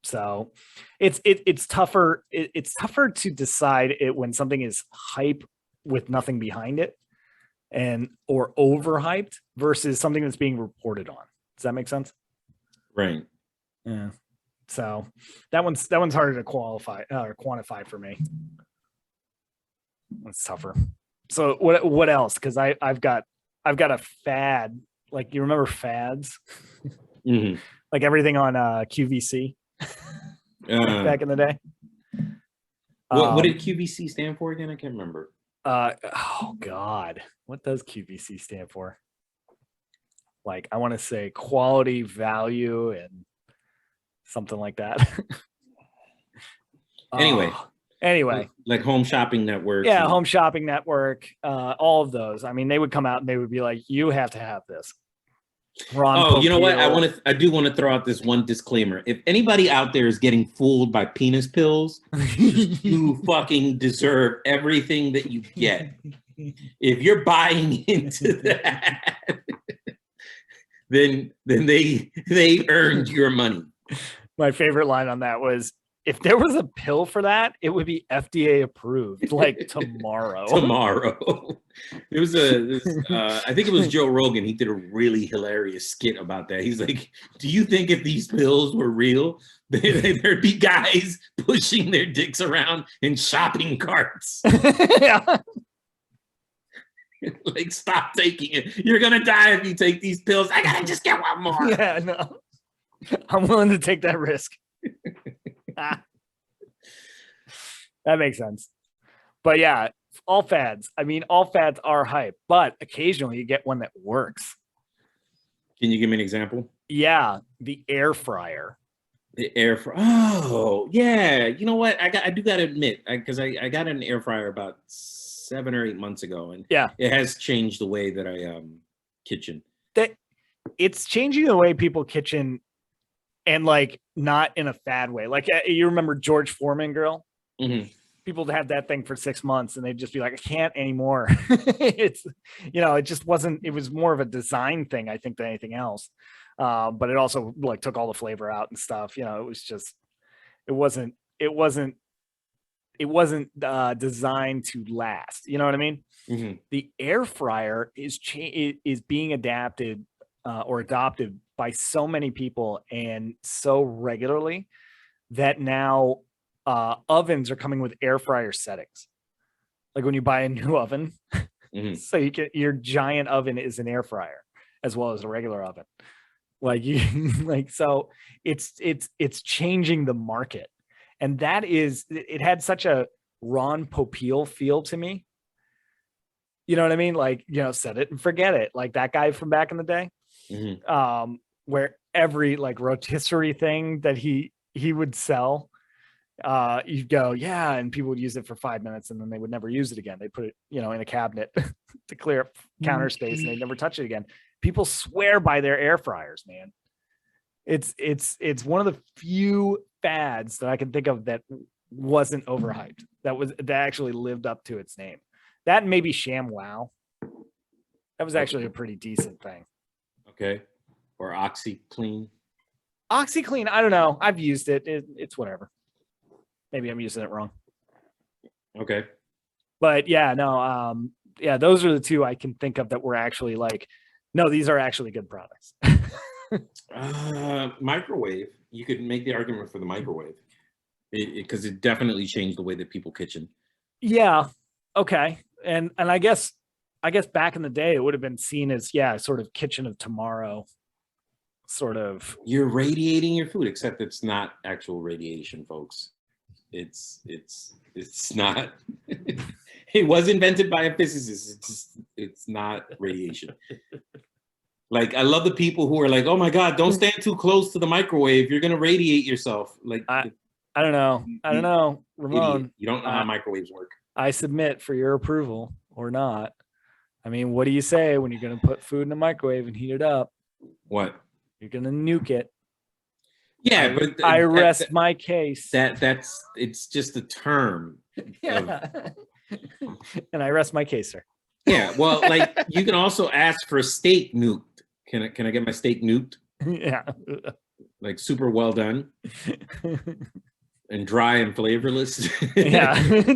So it's tougher. It's tougher to decide it when something is hype with nothing behind it, or overhyped versus something that's being reported on. Does that make sense? right. Yeah. So that one's harder to qualify or quantify for me. It's tougher. So what else? Because I've got a fad. Like, you remember fads? Mm-hmm. Like everything on QVC back in the day. What did QVC stand for again? I can't remember. Oh God, what does QVC stand for? Like, I want to say quality, value, and something like that. Anyway, like Home Shopping Network. Yeah, Home Shopping Network, all of those. I mean, they would come out and they would be like, "You have to have this." You know what? I do want to throw out this one disclaimer. If anybody out there is getting fooled by penis pills, you fucking deserve everything that you get. If you're buying into that, then they earned your money. My favorite line on that was, if there was a pill for that, it would be FDA approved like tomorrow. There was I think it was Joe Rogan. He did a really hilarious skit about that. He's like, do you think if these pills were real, there'd be guys pushing their dicks around in shopping carts? Yeah. Like, stop taking it. You're going to die if you take these pills. I got to just get one more. Yeah, no. I'm willing to take that risk. That makes sense. But yeah, all fads. I mean, all fads are hype, but occasionally you get one that works. Can you give me an example? Yeah, the air fryer. The air fryer. Oh, yeah. You know what? I do got to admit, because I got an air fryer about 7 or 8 months ago, and yeah, it has changed the way that I kitchen. It's changing the way people kitchen, and like not in a fad way. Like, you remember George Foreman grill? Mm-hmm. People had that thing for 6 months and they'd just be like, I can't anymore. It's, it just wasn't, it was more of a design thing, I think, than anything else. But it also like took all the flavor out and stuff. It was just, it wasn't designed to last. You know what I mean? Mm-hmm. The air fryer is being adapted or adopted by so many people and so regularly that now ovens are coming with air fryer settings. Like when you buy a new oven, mm-hmm. So your giant oven is an air fryer as well as a regular oven. Like so it's changing the market. And that is, it had such a Ron Popeil feel to me. You know what I mean? Like, set it and forget it. Like that guy from back in the day. Mm-hmm. Where every like rotisserie thing that he would sell, you'd go, yeah, and people would use it for 5 minutes and then they would never use it again. They put it, in a cabinet to clear up counter space and they'd never touch it again. People swear by their air fryers, man. It's one of the few fads that I can think of that wasn't overhyped. That actually lived up to its name. That and maybe ShamWow. That was actually a pretty decent thing. Okay. Or OxyClean. OxyClean, I don't know. I've used it. It's whatever. Maybe I'm using it wrong. Okay. But yeah, no, those are the two I can think of that were actually like, no, these are actually good products. Microwave. You could make the argument for the microwave because it definitely changed the way that people kitchen. Yeah. Okay. And I guess back in the day it would have been seen as sort of kitchen of tomorrow. Sort of. You're radiating your food, except it's not actual radiation, folks. It's not. It was invented by a physicist. It's not radiation. Like, I love the people who are like, oh my God, don't stand too close to the microwave. You're going to radiate yourself. Like, I don't know. Ramon, idiot. You don't know how microwaves work. I submit for your approval or not. I mean, what do you say when you're going to put food in a microwave and heat it up? What? You're going to nuke it. Yeah, but I rest my case. It's just a term. Yeah. And I rest my case, sir. Yeah, well, like, you can also ask for a steak nuked. Can I get my steak nuked? Yeah. Like, super well done. And dry and flavorless. Yeah.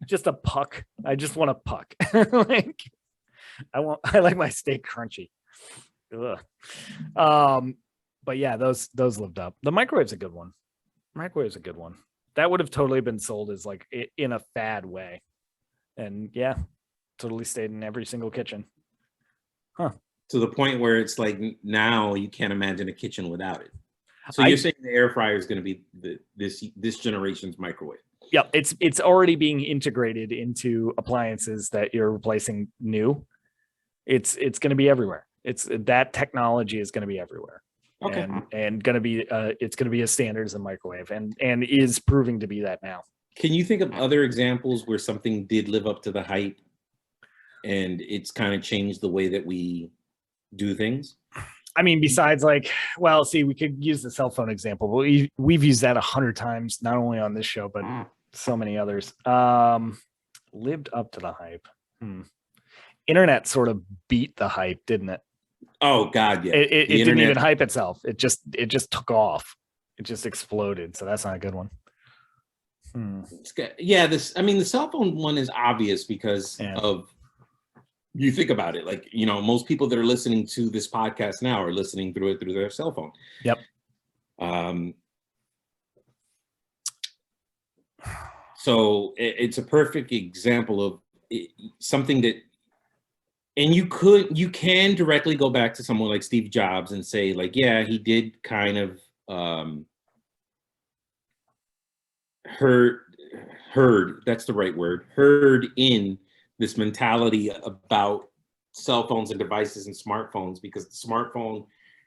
just a puck. I just want a puck. Like, I like my steak crunchy. Ugh. But yeah, those lived up. The microwave's a good one. That would have totally been sold as like in a fad way. And yeah, totally stayed in every single kitchen. Huh. To the point where it's like now you can't imagine a kitchen without it. So you're saying the air fryer is going to be this generation's microwave? Yeah, it's already being integrated into appliances that you're replacing new. It's going to be everywhere. That technology is going to be everywhere. Okay. And going to be it's going to be as standard as a microwave and is proving to be that now. Can you think of other examples where something did live up to the hype and it's kind of changed the way that we do things? I mean, besides like, well, see, we could use the cell phone example, but we've used that 100 times, not only on this show, but so many others. Lived up to the hype. Internet sort of beat the hype, didn't it? Oh God, yeah. It didn't even hype itself. It just took off. It just exploded. So that's not a good one. Yeah, the cell phone one is obvious because of, you think about it, like, most people that are listening to this podcast now are listening through their cell phone. Yep. So it's a perfect example of something that, and you can directly go back to someone like Steve Jobs and say, like, yeah, he did kind of herd, that's the right word, herd in this mentality about cell phones and devices and smartphones, because the smartphone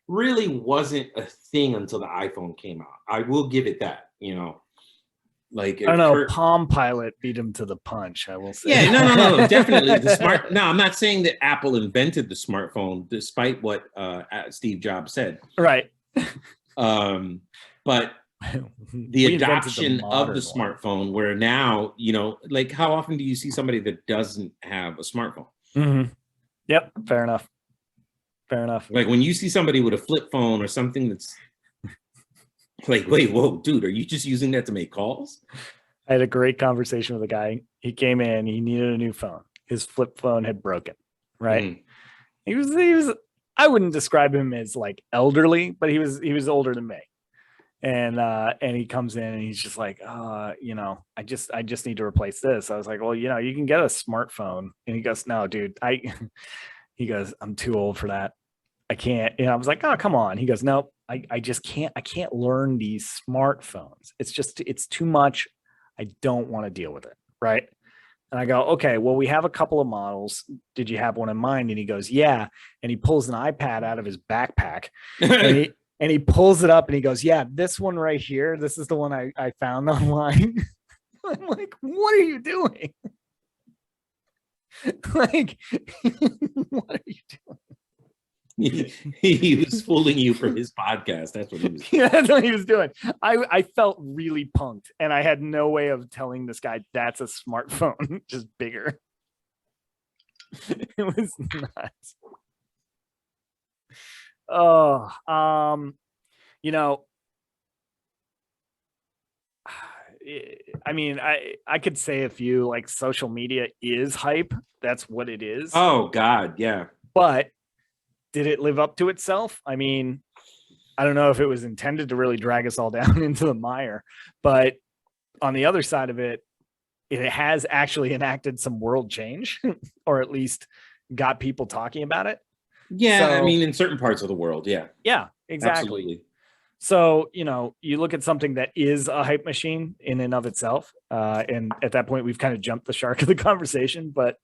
really wasn't a thing until the iPhone came out. I will give it that, Like, I don't know, Palm Pilot beat him to the punch, I will say. Yeah, no, definitely. No, I'm not saying that Apple invented the smartphone, despite what Steve Jobs said. Right. But the adoption of the smartphone, where now, like, how often do you see somebody that doesn't have a smartphone? Mm-hmm. Yep, fair enough. Like, when you see somebody with a flip phone or something that's like, wait, whoa, dude, are you just using that to make calls? I had a great conversation with a guy. He came in, he needed a new phone. His flip phone had broken, right? He was I wouldn't describe him as like elderly, but he was older than me. And he comes in and he's just like, I just need to replace this. I was like, well, you can get a smartphone. And he goes, no, dude, he goes, I'm too old for that. I can't. I was like, oh, come on. He goes, nope, I just can't. I can't learn these smartphones. It's too much. I don't want to deal with it. Right. And I go, okay, well, we have a couple of models. Did you have one in mind? And he goes, yeah. And he pulls an iPad out of his backpack And he pulls it up and he goes, yeah, this one right here. This is the one I found online. I'm like, what are you doing? Like, what are you doing? He was fooling you for his podcast. That's what he was doing. Yeah, that's what he was doing. I felt really punked, and I had no way of telling this guy that's a smartphone, just bigger. It was nuts. Oh, you know, I mean, I could say a few, like, social media is hype. That's what it is. Oh God, yeah. But did it live up to itself? I mean, I don't know if it was intended to really drag us all down into the mire, but on the other side of it, it has actually enacted some world change, or at least got people talking about it. Yeah, So, I mean, in certain parts of the world, yeah. Yeah, exactly. Absolutely. So, you look at something that is a hype machine in and of itself. And at that point, we've kind of jumped the shark of the conversation, but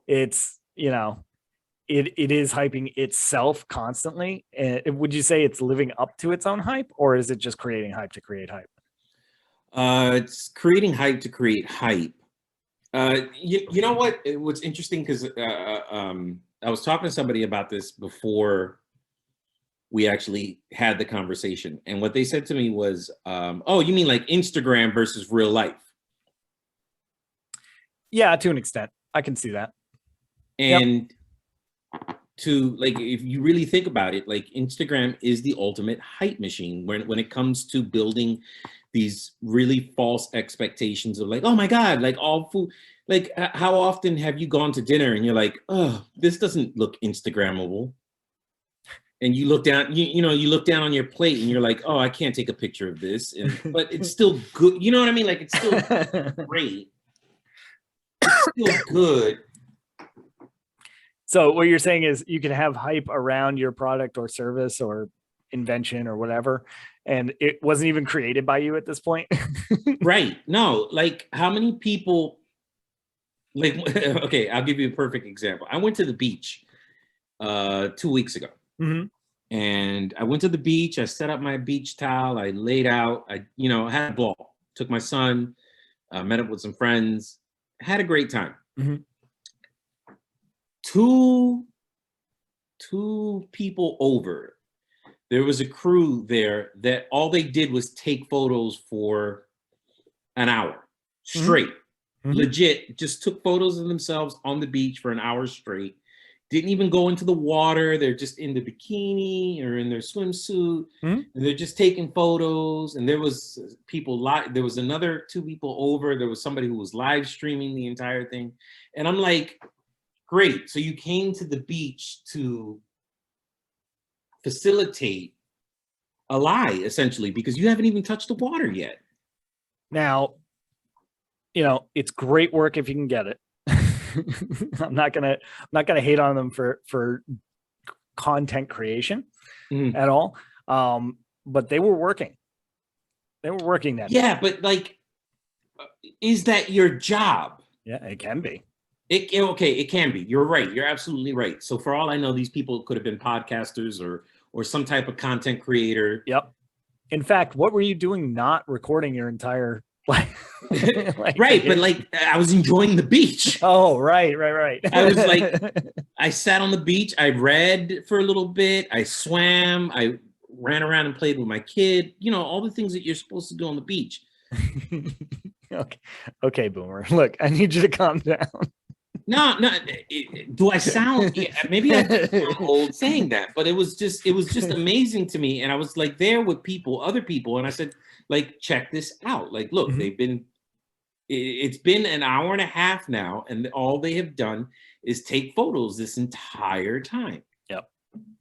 it's, it is hyping itself constantly. And would you say it's living up to its own hype, or is it just creating hype to create hype? It's creating hype to create hype. You know what? What's interesting, because I was talking to somebody about this before we actually had the conversation, and what they said to me was, "Oh, you mean like Instagram versus real life?" Yeah, to an extent, I can see that. And to, like, if you really think about it, like, Instagram is the ultimate hype machine when it comes to building these really false expectations of, like, oh my God, like, all food. Like, how often have you gone to dinner and you're like, oh, this doesn't look Instagrammable? And you look down, you look down on your plate and you're like, oh, I can't take a picture of this. But it's still good. You know what I mean? Like, it's still great. It's still good. So what you're saying is you can have hype around your product or service or invention or whatever, and it wasn't even created by you at this point. Right. No, like, how many people, like, okay, I'll give you a perfect example. I went to the beach 2 weeks ago. Mm-hmm. And I went to the beach. I set up my beach towel. I laid out. I had a ball. Took my son, met up with some friends. Had a great time. Mm-hmm. Two people over. There was a crew there that all they did was take photos for an hour straight. Mm-hmm. Legit, just took photos of themselves on the beach for an hour straight. Didn't even go into the water. They're just in the bikini or in their swimsuit, and they're just taking photos. And there was there was another 2 people over. There was somebody who was live streaming the entire thing. And I'm like, great. So you came to the beach to facilitate a lie, essentially, because you haven't even touched the water yet. Now, it's great work if you can get it. I'm not gonna hate on them for content creation at all. But they were working. They were working that. Yeah, but, like, is that your job? Yeah, it can be. It can be. You're right. You're absolutely right. So for all I know, these people could have been podcasters or some type of content creator. Yep. In fact, what were you doing not recording your entire right, but, like, I was enjoying the beach. Oh, right. I was like, I sat on the beach, I read for a little bit, I swam, I ran around and played with my kid, all the things that you're supposed to do on the beach. Okay, Boomer. Look, I need you to calm down. No. Do I sound? Maybe I'm old saying that, but it was just amazing to me, and I was, like, there with other people, and I said, like, check this out. Like, look, it's been an hour and a half now, and all they have done is take photos this entire time.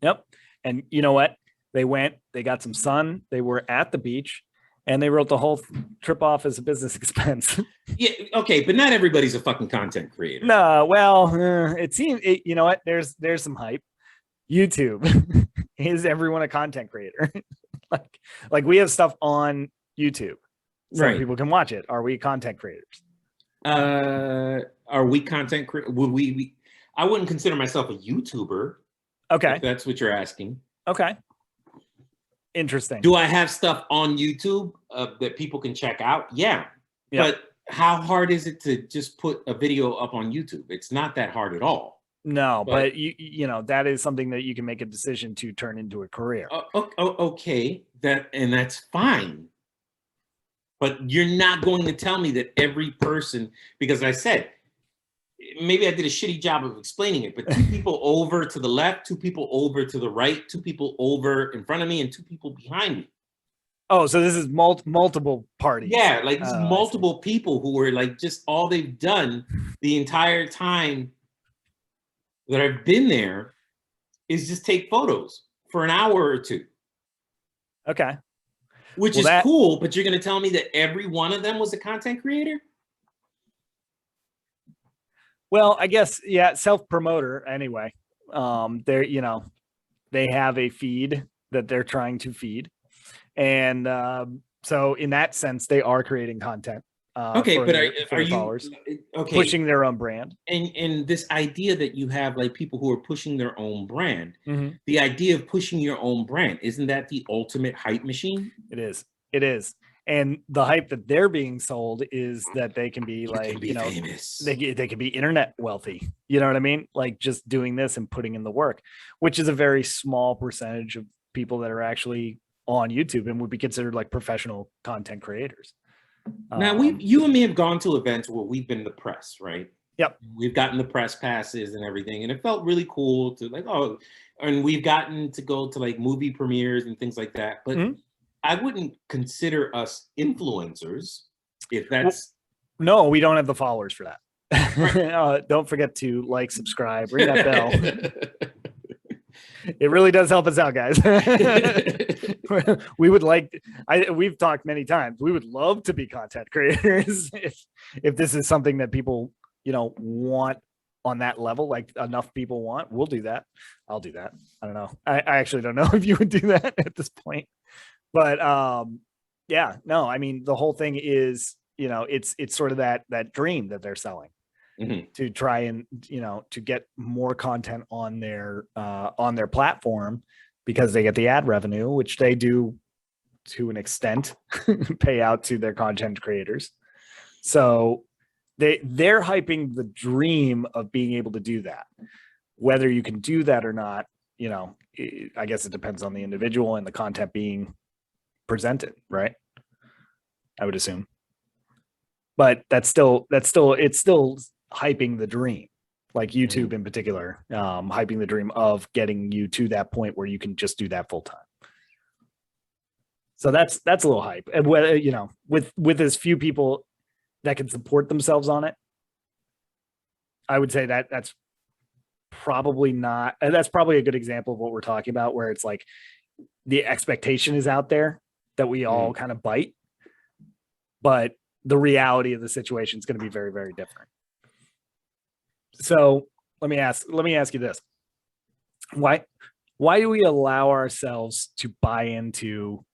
Yep. And you know what? They got some sun. They were at the beach. And they wrote the whole trip off as a business expense. Yeah, okay, but not everybody's a fucking content creator. No, well, it seems. You know what? There's some hype. YouTube is everyone a content creator? like we have stuff on YouTube, so right? People can watch it. Are we content creators? Are we content creators? Would we? I wouldn't consider myself a YouTuber. Okay, if that's what you're asking. Okay. Interesting. Do I have stuff on YouTube that people can check out? Yeah. Yep. But how hard is it to just put a video up on YouTube? It's not that hard at all. No, but you know, that is something that you can make a decision to turn into a career. Okay, that's fine. But you're not going to tell me that every person, because I said, maybe I did a shitty job of explaining it, but 2 people over to the left, 2 people over to the right, 2 people over in front of me, and 2 people behind me. Oh, so this is multiple parties. Yeah, like this multiple people who were like, just all they've done the entire time that I've been there is just take photos for an hour or 2. Okay. Which is cool, but you're going to tell me that every one of them was a content creator? Well, I guess, yeah, self-promoter anyway. They're, you know, they have a feed that they're trying to feed. And so in that sense, they are creating content. Okay, but are you followers, pushing their own brand? And this idea that you have like people who are pushing their own brand, mm-hmm. The idea of pushing your own brand, isn't that the ultimate hype machine? It is. It is. And the hype that they're being sold is that they can be famous. They can be internet wealthy. You know what I mean? Like just doing this and putting in the work, which is a very small percentage of people that are actually on YouTube and would be considered like professional content creators. Now you and me have gone to events where we've been the press, right? Yep. We've gotten the press passes and everything, and it felt really cool to like, and we've gotten to go to like movie premieres and things like that. But I wouldn't consider us influencers if that's. No, we don't have the followers for that. Don't forget to like, subscribe, ring that bell. It really does help us out, guys. We would like, we've talked many times, we would love to be content creators if this is something that people, you know, want on that level, like enough people want, we'll do that. I'll do that. I don't know. I actually don't know if you would do that at this point, but yeah, no, I mean, the whole thing is, you know, it's sort of that dream that they're selling. To try and, you know, to get more content on their platform because they get the ad revenue, which they do to an extent pay out to their content creators. So they're hyping the dream of being able to do that. Whether you can do that or not, you know, I guess it depends on the individual and the content being presented, right? I would assume. But it's still hyping the dream, like YouTube in particular, hyping the dream of getting you to that point where you can just do that full time. So that's a little hype. And whether, you know, with as few people that can support themselves on it, I would say that's probably not, that's probably a good example of what we're talking about, where it's like the expectation is out there that we all kind of bite, but the reality of the situation is going to be very, very different. So let me ask you this. Why do we allow ourselves to buy into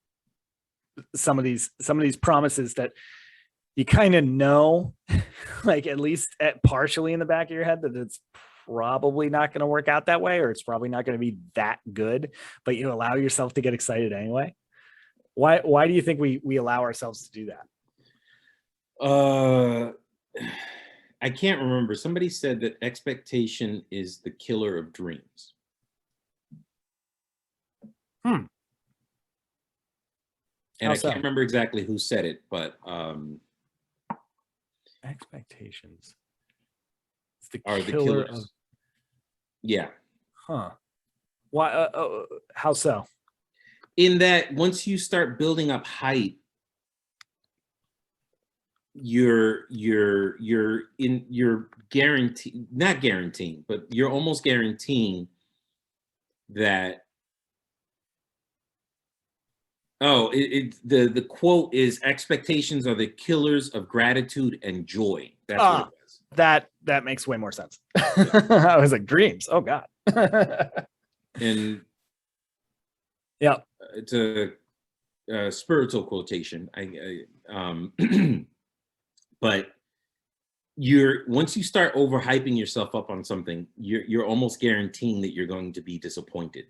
some of these promises that you kind of know, like at least partially in the back of your head, that it's probably not going to work out that way, or it's probably not going to be that good, but you allow yourself to get excited anyway? Why do you think we allow ourselves to do that? I can't remember. Somebody said that expectation is the killer of dreams. And I can't remember exactly who said it, but expectations are the killers. Yeah. Huh. Why? How so? In that once you start building up hype, you're guaranteeing, not guaranteeing, but you're almost guaranteeing that. The quote is, expectations are the killers of gratitude and joy. That's what it was. That makes way more sense. Yeah. I was like, dreams. Oh God. And yeah, it's a spiritual quotation. But once you start overhyping yourself up on something, you're almost guaranteeing that you're going to be disappointed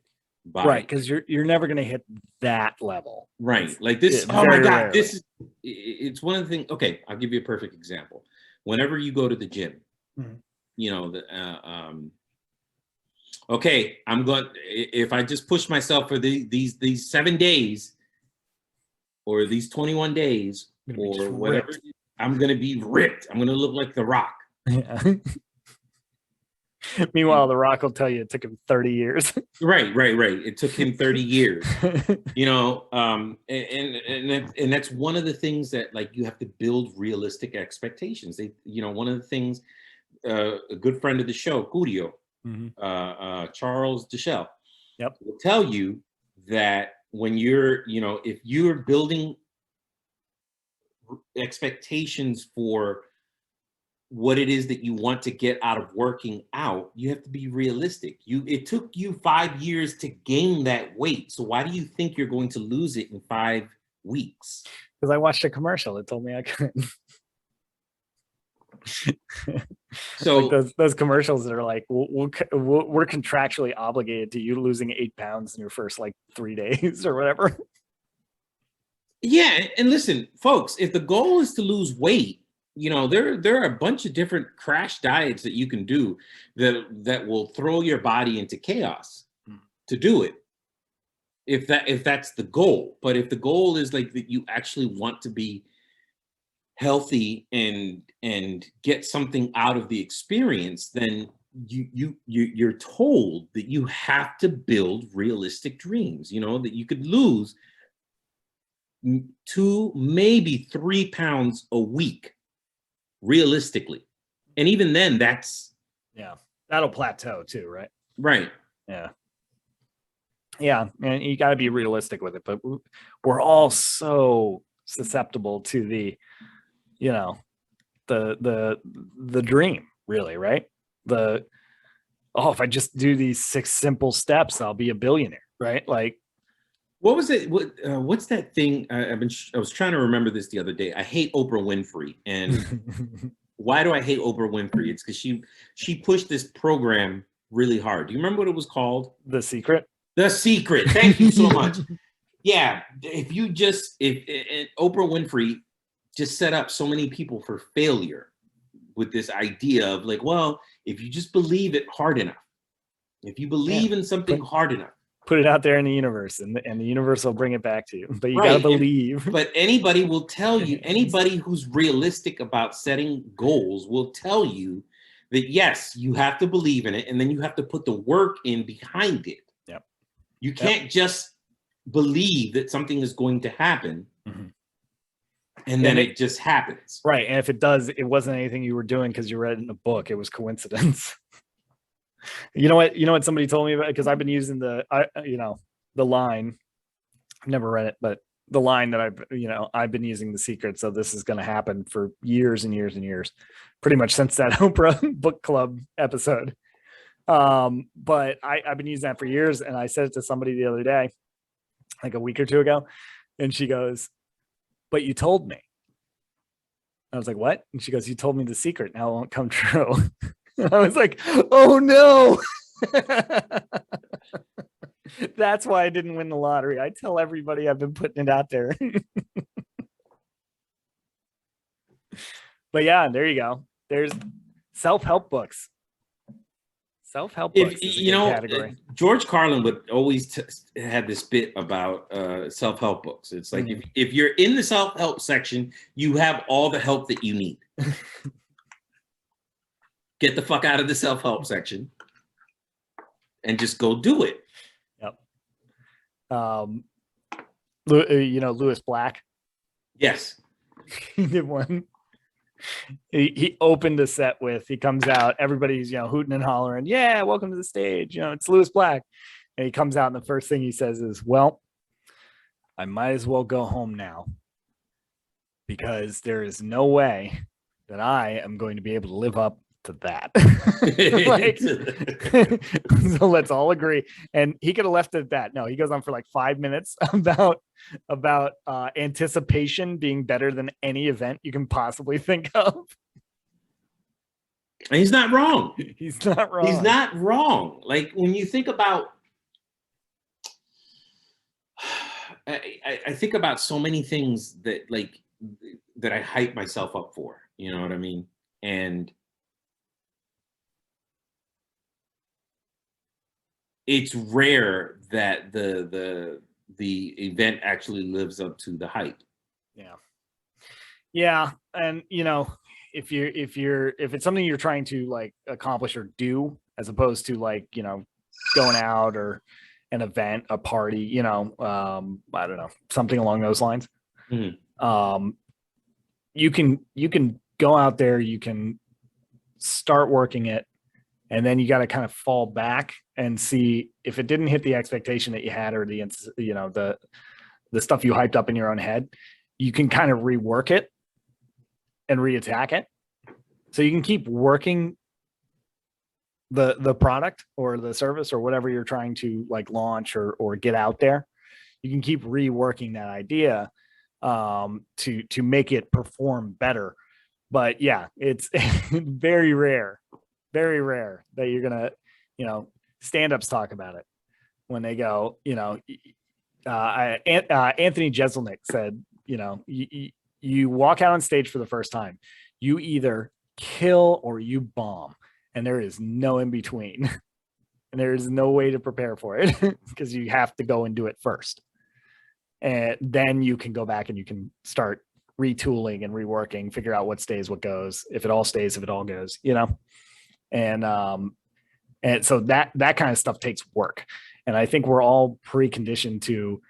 by right, because you're never going to hit that level. Right. Like this. Oh my God. This is, it's one of the things. Okay. I'll give you a perfect example. Whenever you go to the gym, you know, okay, I'm going, if I just push myself for these 7 days or these 21 days or whatever, I'm going to be ripped. I'm going to look like The Rock. Yeah. Meanwhile, The Rock will tell you it took him 30 years. Right. It took him 30 years. You know, and that's one of the things that, like, you have to build realistic expectations. You know, one of the things, a good friend of the show, Curio, Charles Deschel, will tell you that when you're, you know, if you're building expectations for what it is that you want to get out of working out, you have to be realistic. It took you 5 years to gain that weight. So why do you think you're going to lose it in 5 weeks? Because I watched a commercial that told me I couldn't. So like those commercials that are like, we're contractually obligated to you losing 8 pounds in your first like 3 days or whatever. Yeah, and listen, folks, if the goal is to lose weight, you know, there are a bunch of different crash diets that you can do that will throw your body into chaos to do it. If that's the goal. But if the goal is like that you actually want to be healthy and get something out of the experience, then you're told that you have to build realistic dreams, you know, that you could lose 2, maybe 3 pounds a week realistically. And even then that'll plateau too, right? Right. Yeah, and you got to be realistic with it, but we're all so susceptible to the, you know, the dream, really, right? If I just do these 6 simple steps, I'll be a billionaire, right? Like, what was it? What's that thing? I was trying to remember this the other day. I hate Oprah Winfrey, and why do I hate Oprah Winfrey? It's because she pushed this program really hard. Do you remember what it was called? The Secret. The Secret. Thank you so much. Yeah, if Oprah Winfrey just set up so many people for failure with this idea of like, well, if you just believe it hard enough, if you believe in something hard enough, put it out there in the universe, and the universe will bring it back to you. But you gotta believe. But anybody will tell you, anybody who's realistic about setting goals will tell you that yes, you have to believe in it, and then you have to put the work in behind it. Yep. You can't just believe that something is going to happen, and then it just happens. Right. And if it does, it wasn't anything you were doing because you read it in a book. It was coincidence. You know what somebody told me about, because I've been using the line. I've never read it, but the line that I've been using The Secret. So this is going to happen for years and years and years, pretty much since that Oprah book club episode. But I've been using that for years. And I said it to somebody the other day, like a week or two ago. And she goes, "But you told me." I was like, "What?" And she goes, "You told me the secret. Now it won't come true." I was like, "Oh no." That's why I didn't win the lottery. I tell everybody I've been putting it out there. But yeah, there you go. There's self-help books. Self-help books is a good category. George Carlin would always had this bit about self-help books. It's like if you're in the self-help section, you have all the help that you need. Get the fuck out of the self-help section and just go do it. Yep. Lewis Black. Yes. He did one. He opened a set with, he comes out, everybody's, hooting and hollering, "Yeah, welcome to the stage. It's Lewis Black." And he comes out and the first thing he says is, "Well, I might as well go home now because there is no way that I am going to be able to live up to that." So let's all agree. And he could have left it at that. No, he goes on for like 5 minutes about anticipation being better than any event you can possibly think of. And he's not wrong. He's not wrong. He's not wrong. Like when you think about I think about so many things that like that I hype myself up for. You know what I mean? And it's rare that the event actually lives up to the hype. Yeah. Yeah. And if it's something you're trying to like accomplish or do, as opposed to like, going out or an event, a party, I don't know, something along those lines. Mhm. You can go out there, you can start working it, and then you got to kind of fall back and see if it didn't hit the expectation that you had, or the stuff you hyped up in your own head. You can kind of rework it and reattack it, so you can keep working the product or the service or whatever you're trying to like launch or get out there. You can keep reworking that idea to make it perform better. But yeah, it's very rare that you're gonna, stand-ups talk about it when they go, Anthony Jeselnik said, you walk out on stage for the first time, you either kill or you bomb, and there is no in between. And there is no way to prepare for it because you have to go and do it first. And then you can go back and you can start retooling and reworking, figure out what stays, what goes, if it all stays, if it all goes, and so that kind of stuff takes work. And I think we're all preconditioned to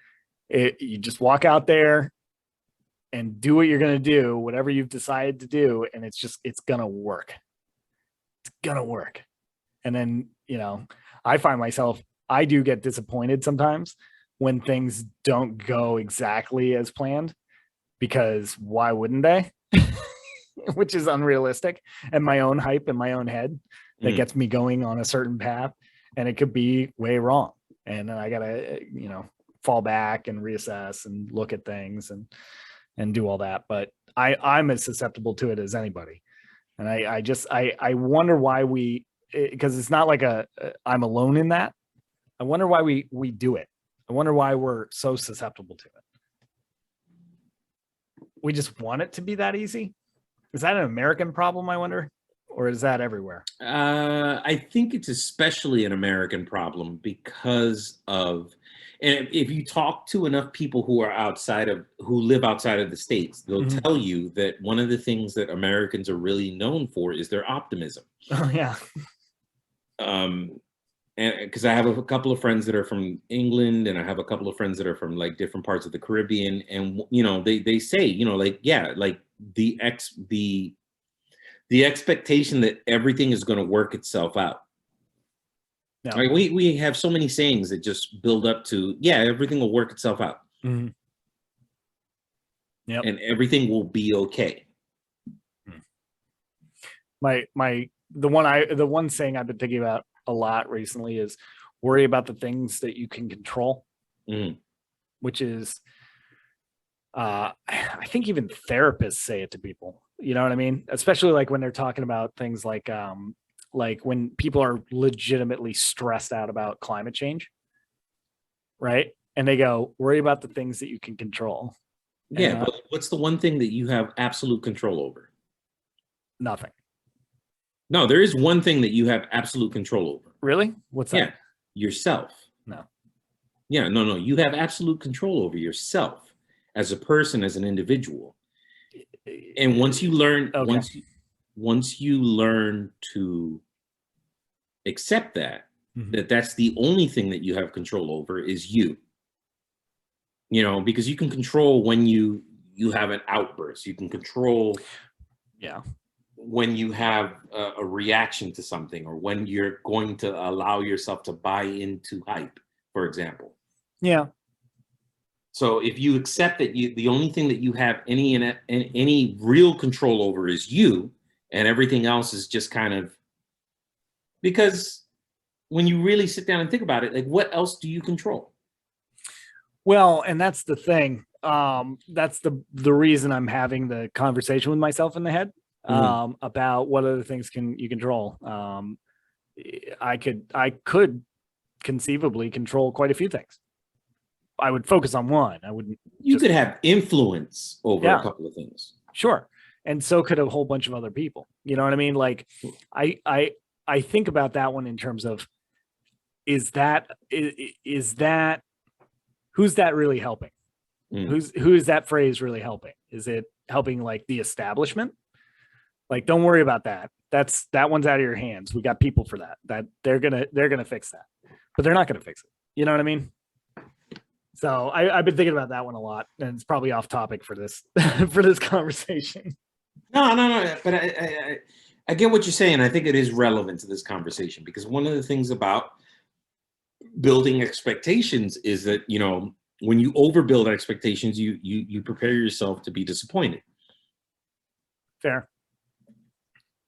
it. You just walk out there and do what you're going to do, whatever you've decided to do. And it's going to work. It's going to work. And then, I find myself, I do get disappointed sometimes when things don't go exactly as planned, because why wouldn't they? Which is unrealistic, and my own hype in my own head that gets me going on a certain path, and it could be way wrong. And then I gotta, fall back and reassess and look at things and do all that. But I'm as susceptible to it as anybody. And I wonder why because it's not like I'm alone in that. I wonder why we do it. I wonder why we're so susceptible to it. We just want it to be that easy. Is that an American problem, I wonder? Or is that everywhere? I think it's especially an American problem because of, and if you talk to enough people who live outside of the States, they'll tell you that one of the things that Americans are really known for is their optimism. Oh, yeah. And because I have a couple of friends that are from England, and I have a couple of friends that are from like different parts of the Caribbean, and they say, like, yeah, like the expectation that everything is going to work itself out. No. Like we have so many sayings that just build up to, yeah, everything will work itself out. Mm-hmm. Yep. And everything will be okay. The one saying I've been thinking about a lot recently is worry about the things that you can control, which is, I think even therapists say it to people, you know what I mean? Especially like when they're talking about things like when people are legitimately stressed out about climate change, right? And they go, worry about the things that you can control. Yeah, but what's the one thing that you have absolute control over? Nothing. No, there is one thing that you have absolute control over. Really? What's that? Yeah, yourself. No. Yeah, no. You have absolute control over yourself as a person, as an individual. And once you learn, once you learn to accept that, that's the only thing that you have control over is you. Because you can control when you have an outburst. You can control, when you have a reaction to something, or when you're going to allow yourself to buy into hype, for example. Yeah. So if you accept that the only thing that you have any real control over is you, and everything else is just kind of, because when you really sit down and think about it, like, what else do you control? Well, and that's the thing. That's the reason I'm having the conversation with myself in the head about what other things can you control. I could conceivably control quite a few things. I would focus on one. I wouldn't. You could have influence over a Yeah. couple of things. Sure. And so could a whole bunch of other people. You know what I mean? Like, I think about that one in terms of, is that who's that really helping? Who is that phrase really helping? Is it helping like the establishment? Like, don't worry about that. That one's out of your hands. We got people for that. That they're gonna fix that, but they're not gonna fix it. You know what I mean? So I've been thinking about that one a lot, and it's probably off topic for this for this conversation. No. But I get what you're saying. I think it is relevant to this conversation because one of the things about building expectations is that, you know, when you overbuild expectations, you prepare yourself to be disappointed. Fair.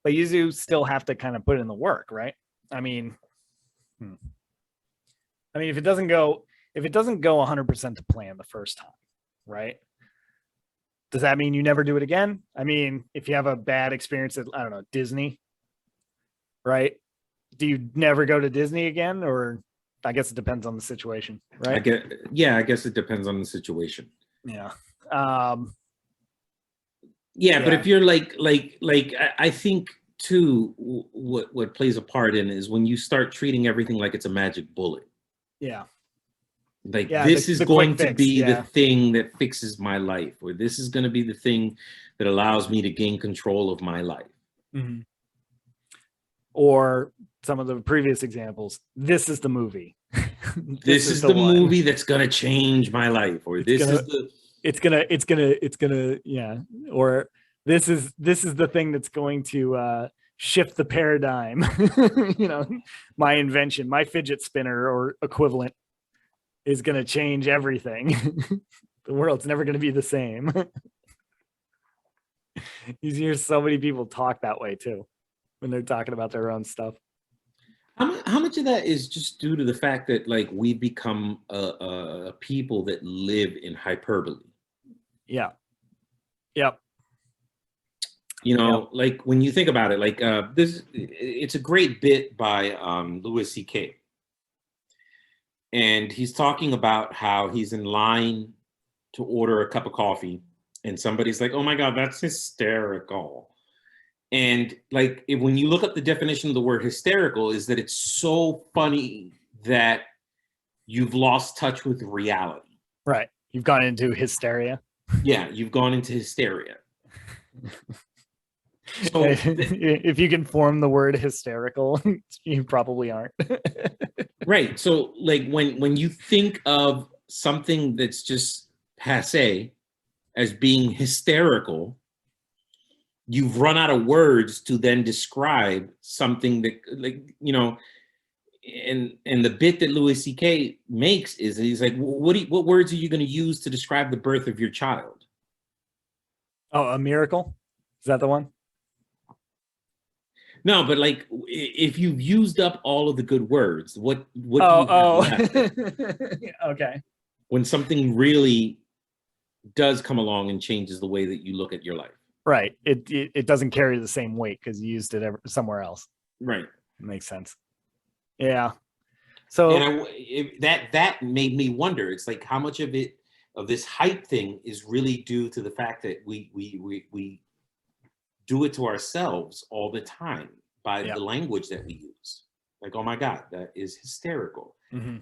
But you do still have to kind of put in the work, right? I mean, if it doesn't go 100% to plan the first time, right? Does that mean you never do it again? I mean, if you have a bad experience at, I don't know, Disney, right? Do you never go to Disney again? Or I guess it depends on the situation, right? I guess it depends on the situation. Yeah. Yeah, but if you're like I think too, what plays a part in is when you start treating everything like it's a magic bullet. Yeah. Like this is going to be the thing that fixes my life, or this is going to be the thing that allows me to gain control of my life. Mm-hmm. Or some of the previous examples, this is the movie. this is the movie that's going to change my life, or it's gonna yeah, or this is the thing that's going to shift the paradigm. You know, my invention, my fidget spinner or equivalent is going to change everything. The world's never going to be the same. You hear so many people talk that way too when they're talking about their own stuff. How much of that is just due to the fact that like we've become a people that live in hyperbole? Yeah. Yep. You know, like when you think about it, like it's a great bit by Louis C.K. And he's talking about how he's in line to order a cup of coffee and somebody's like, oh my God, that's hysterical. And like, when you look up the definition of the word hysterical, is that it's so funny that you've lost touch with reality. Right. You've gone into hysteria. Yeah, you've gone into hysteria. So if you can form the word hysterical, you probably aren't. Right. So like when you think of something that's just passé as being hysterical, you've run out of words to then describe something that, like, you know, and the bit that Louis C.K. makes is he's like, what words are you going to use to describe the birth of your child? Oh, a miracle? Is that the one? No, but like, if you've used up all of the good words, what Oh. Okay. When something really does come along and changes the way that you look at your life. Right. It doesn't carry the same weight because you used it somewhere else. Right. Makes sense. Yeah. So that made me wonder. It's like how much of this hype thing is really due to the fact that we do it to ourselves all the time by the language that we use. Like, oh my God, that is hysterical. Mm-hmm.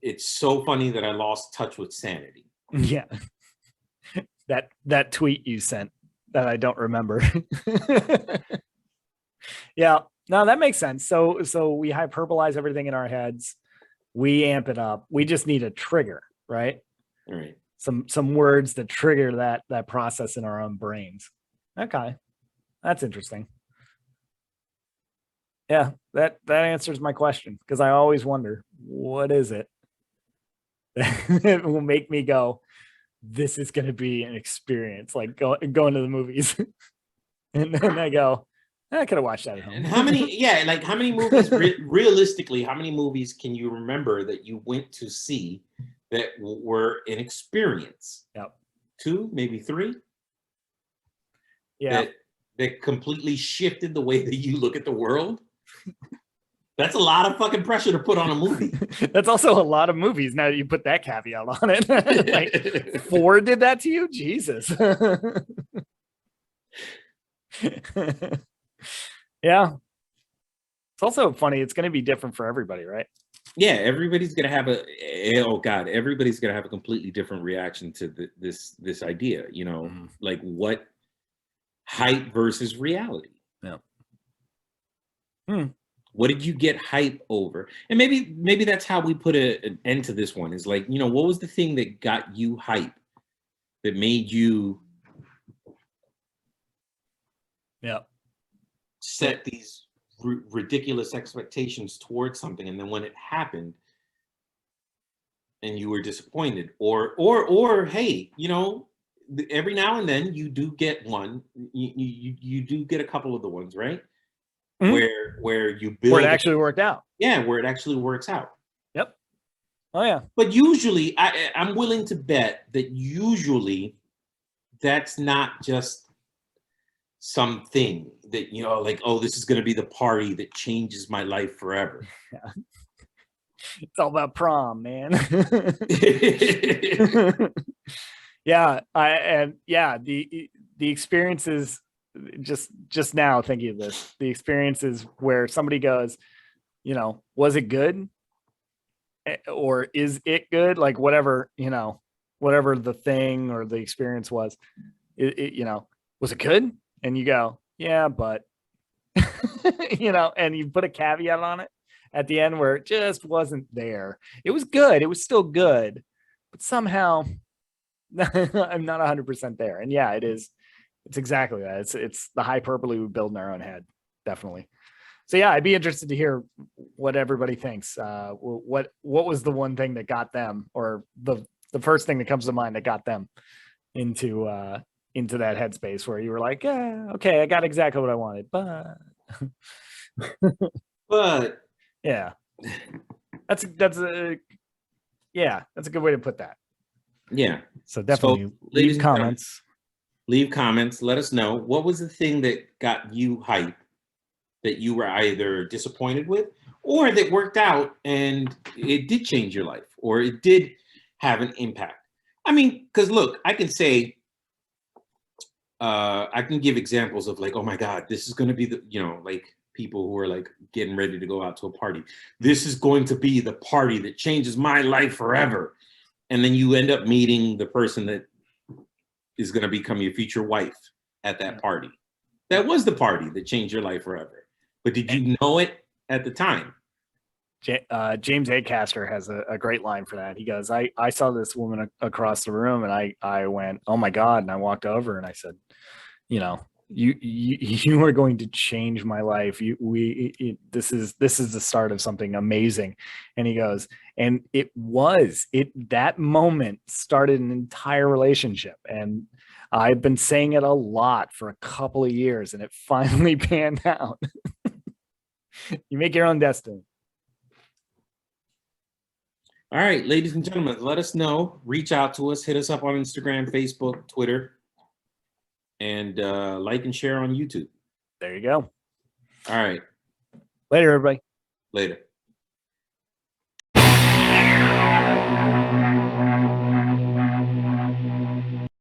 It's so funny that I lost touch with sanity. Yeah. That tweet you sent that I don't remember. Yeah. No, that makes sense. So we hyperbolize everything in our heads. We amp it up. We just need a trigger, right? All right. Some words that trigger that process in our own brains. Okay. That's interesting. Yeah, that answers my question because I always wonder, what is it that will make me go, this is going to be an experience, like going to the movies. And then I go, I could have watched that at home. And how many movies, realistically, how many movies can you remember that you went to see that were an experience? Yep. 2, maybe 3? Yeah. That completely shifted the way that you look at the world? That's a lot of fucking pressure to put on a movie. That's also a lot of movies. Now that you put that caveat on it. Like 4 did that to you? Jesus. Yeah. It's also funny. It's going to be different for everybody, right? Yeah, everybody's gonna have everybody's gonna have a completely different reaction to this idea. You know, like what hype versus reality. Yeah. What did you get hype over? And maybe that's how we put an end to this one. Is like, you know, what was the thing that got you hype, that made you set these ridiculous expectations towards something, and then when it happened and you were disappointed, or hey, you know, every now and then you do get one, you do get a couple of the ones, right? Where you build, where it actually worked out. Yeah, where it actually works out. Yep. Oh yeah. But usually I'm willing to bet that usually that's not just something that, you know, like, oh, this is going to be the party that changes my life forever. Yeah. It's all about prom, man. Yeah. The experiences, just now thinking of this, the experiences where somebody goes, you know, was it good? Or is it good? Like whatever, you know, whatever the thing or the experience was, you know, was it good? And you go, yeah, but, you know, and you put a caveat on it at the end where it just wasn't there. It was good. It was still good, but somehow I'm not 100% there. And yeah, it is. It's exactly that. It's the hyperbole we build in our own head. Definitely. So yeah, I'd be interested to hear what everybody thinks. What was the one thing that got them, or the first thing that comes to mind that got them into that headspace where you were like, yeah, okay, I got exactly what I wanted, but yeah, that's a good way to put that. Yeah. So definitely leave comments. Leave comments. Let us know, what was the thing that got you hype, that you were either disappointed with, or that worked out and it did change your life, or it did have an impact. I mean, because look, I can say, I can give examples of like, oh my God, this is going to be the, you know, like people who are like getting ready to go out to a party. This is going to be the party that changes my life forever. And then you end up meeting the person that is going to become your future wife at that party. That was the party that changed your life forever. But did you know it at the time? James Acaster has a great line for that. He goes, I saw this woman across the room and I went, oh my God. And I walked over and I said, you know, you are going to change my life. This is the start of something amazing. And he goes, and that moment started an entire relationship. And I've been saying it a lot for a couple of years and it finally panned out. You make your own destiny. All right, ladies and gentlemen, let us know. Reach out to us. Hit us up on Instagram, Facebook, Twitter, and like and share on YouTube. There you go. All right. Later, everybody. Later.